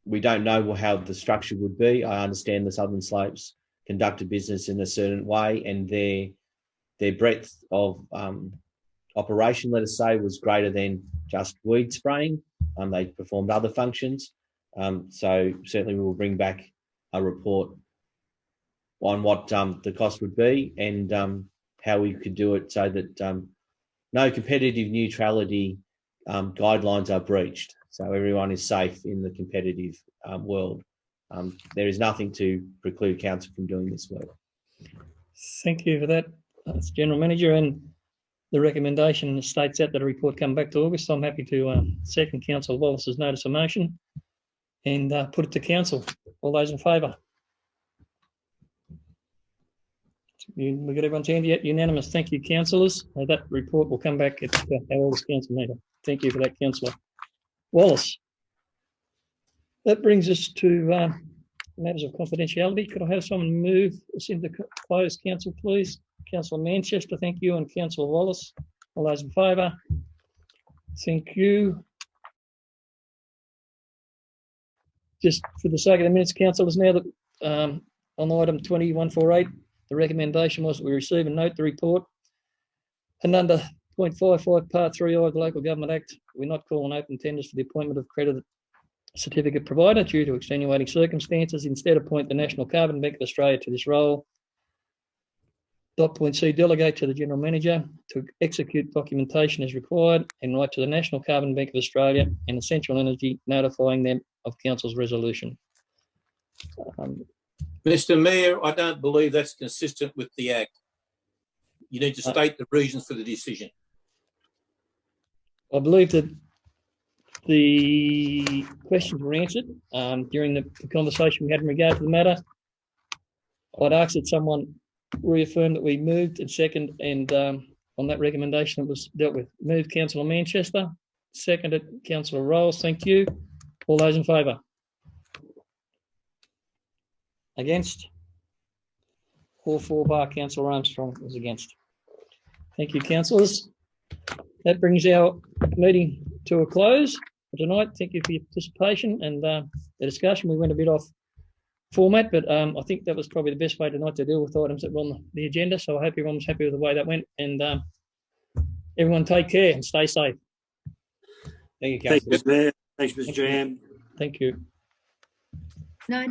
[SPEAKER 1] we don't know how the structure would be. I understand the Southern Slopes conducted business in a certain way, and their breadth of operation, let us say, was greater than just weed spraying. They performed other functions. So certainly we will bring back a report on what the cost would be and how we could do it so that no competitive neutrality guidelines are breached. So everyone is safe in the competitive world. There is nothing to preclude council from doing this work.
[SPEAKER 2] Thank you for that, General Manager. And the recommendation states that the report come back to August. So I'm happy to second Councillor Wallace's notice of motion and put it to council. All those in favour? We got everyone's hand yet? Unanimous. Thank you, councillors. That report will come back at our August council meeting. Thank you for that, Councillor Wallace. That brings us to matters of confidentiality. Could I have someone move us into closed council, please? Councillor Manchester, thank you, and Councillor Wallace. All those in favour? Thank you. Just for the sake of the minutes, councillors, now that on item 2148, the recommendation was that we receive and note the report, and under 0.55 Part 3I of the Local Government Act, we're not calling open tenders for the appointment of accredited certificate provider due to extenuating circumstances. Instead, appoint the National Carbon Bank of Australia to this role. Point C, delegate to the General Manager to execute documentation as required and write to the National Carbon Bank of Australia and Essential Energy, notifying them of Council's resolution.
[SPEAKER 3] Mr. Mayor, I don't believe that's consistent with the Act. You need to state the reasons for the decision.
[SPEAKER 2] I believe that the questions were answered during the conversation we had in regard to the matter. I'd ask that someone reaffirm that we moved and second, and on that recommendation it was dealt with. Moved Councillor Manchester, seconded Councillor Rolls. Thank you. All those in favour? Against? 4 bar Councillor Armstrong was against. Thank you, councillors. That brings our meeting to a close for tonight. Thank you for your participation and the discussion. We went a bit off format, but I think that was probably the best way tonight to deal with items that were on the agenda. So I hope everyone was happy with the way that went, and everyone take care and stay safe.
[SPEAKER 1] Thank you,
[SPEAKER 13] Councillor. Thanks, Mr. Mayor. Thanks, Mr. Jam.
[SPEAKER 2] Thank you.
[SPEAKER 6] Night,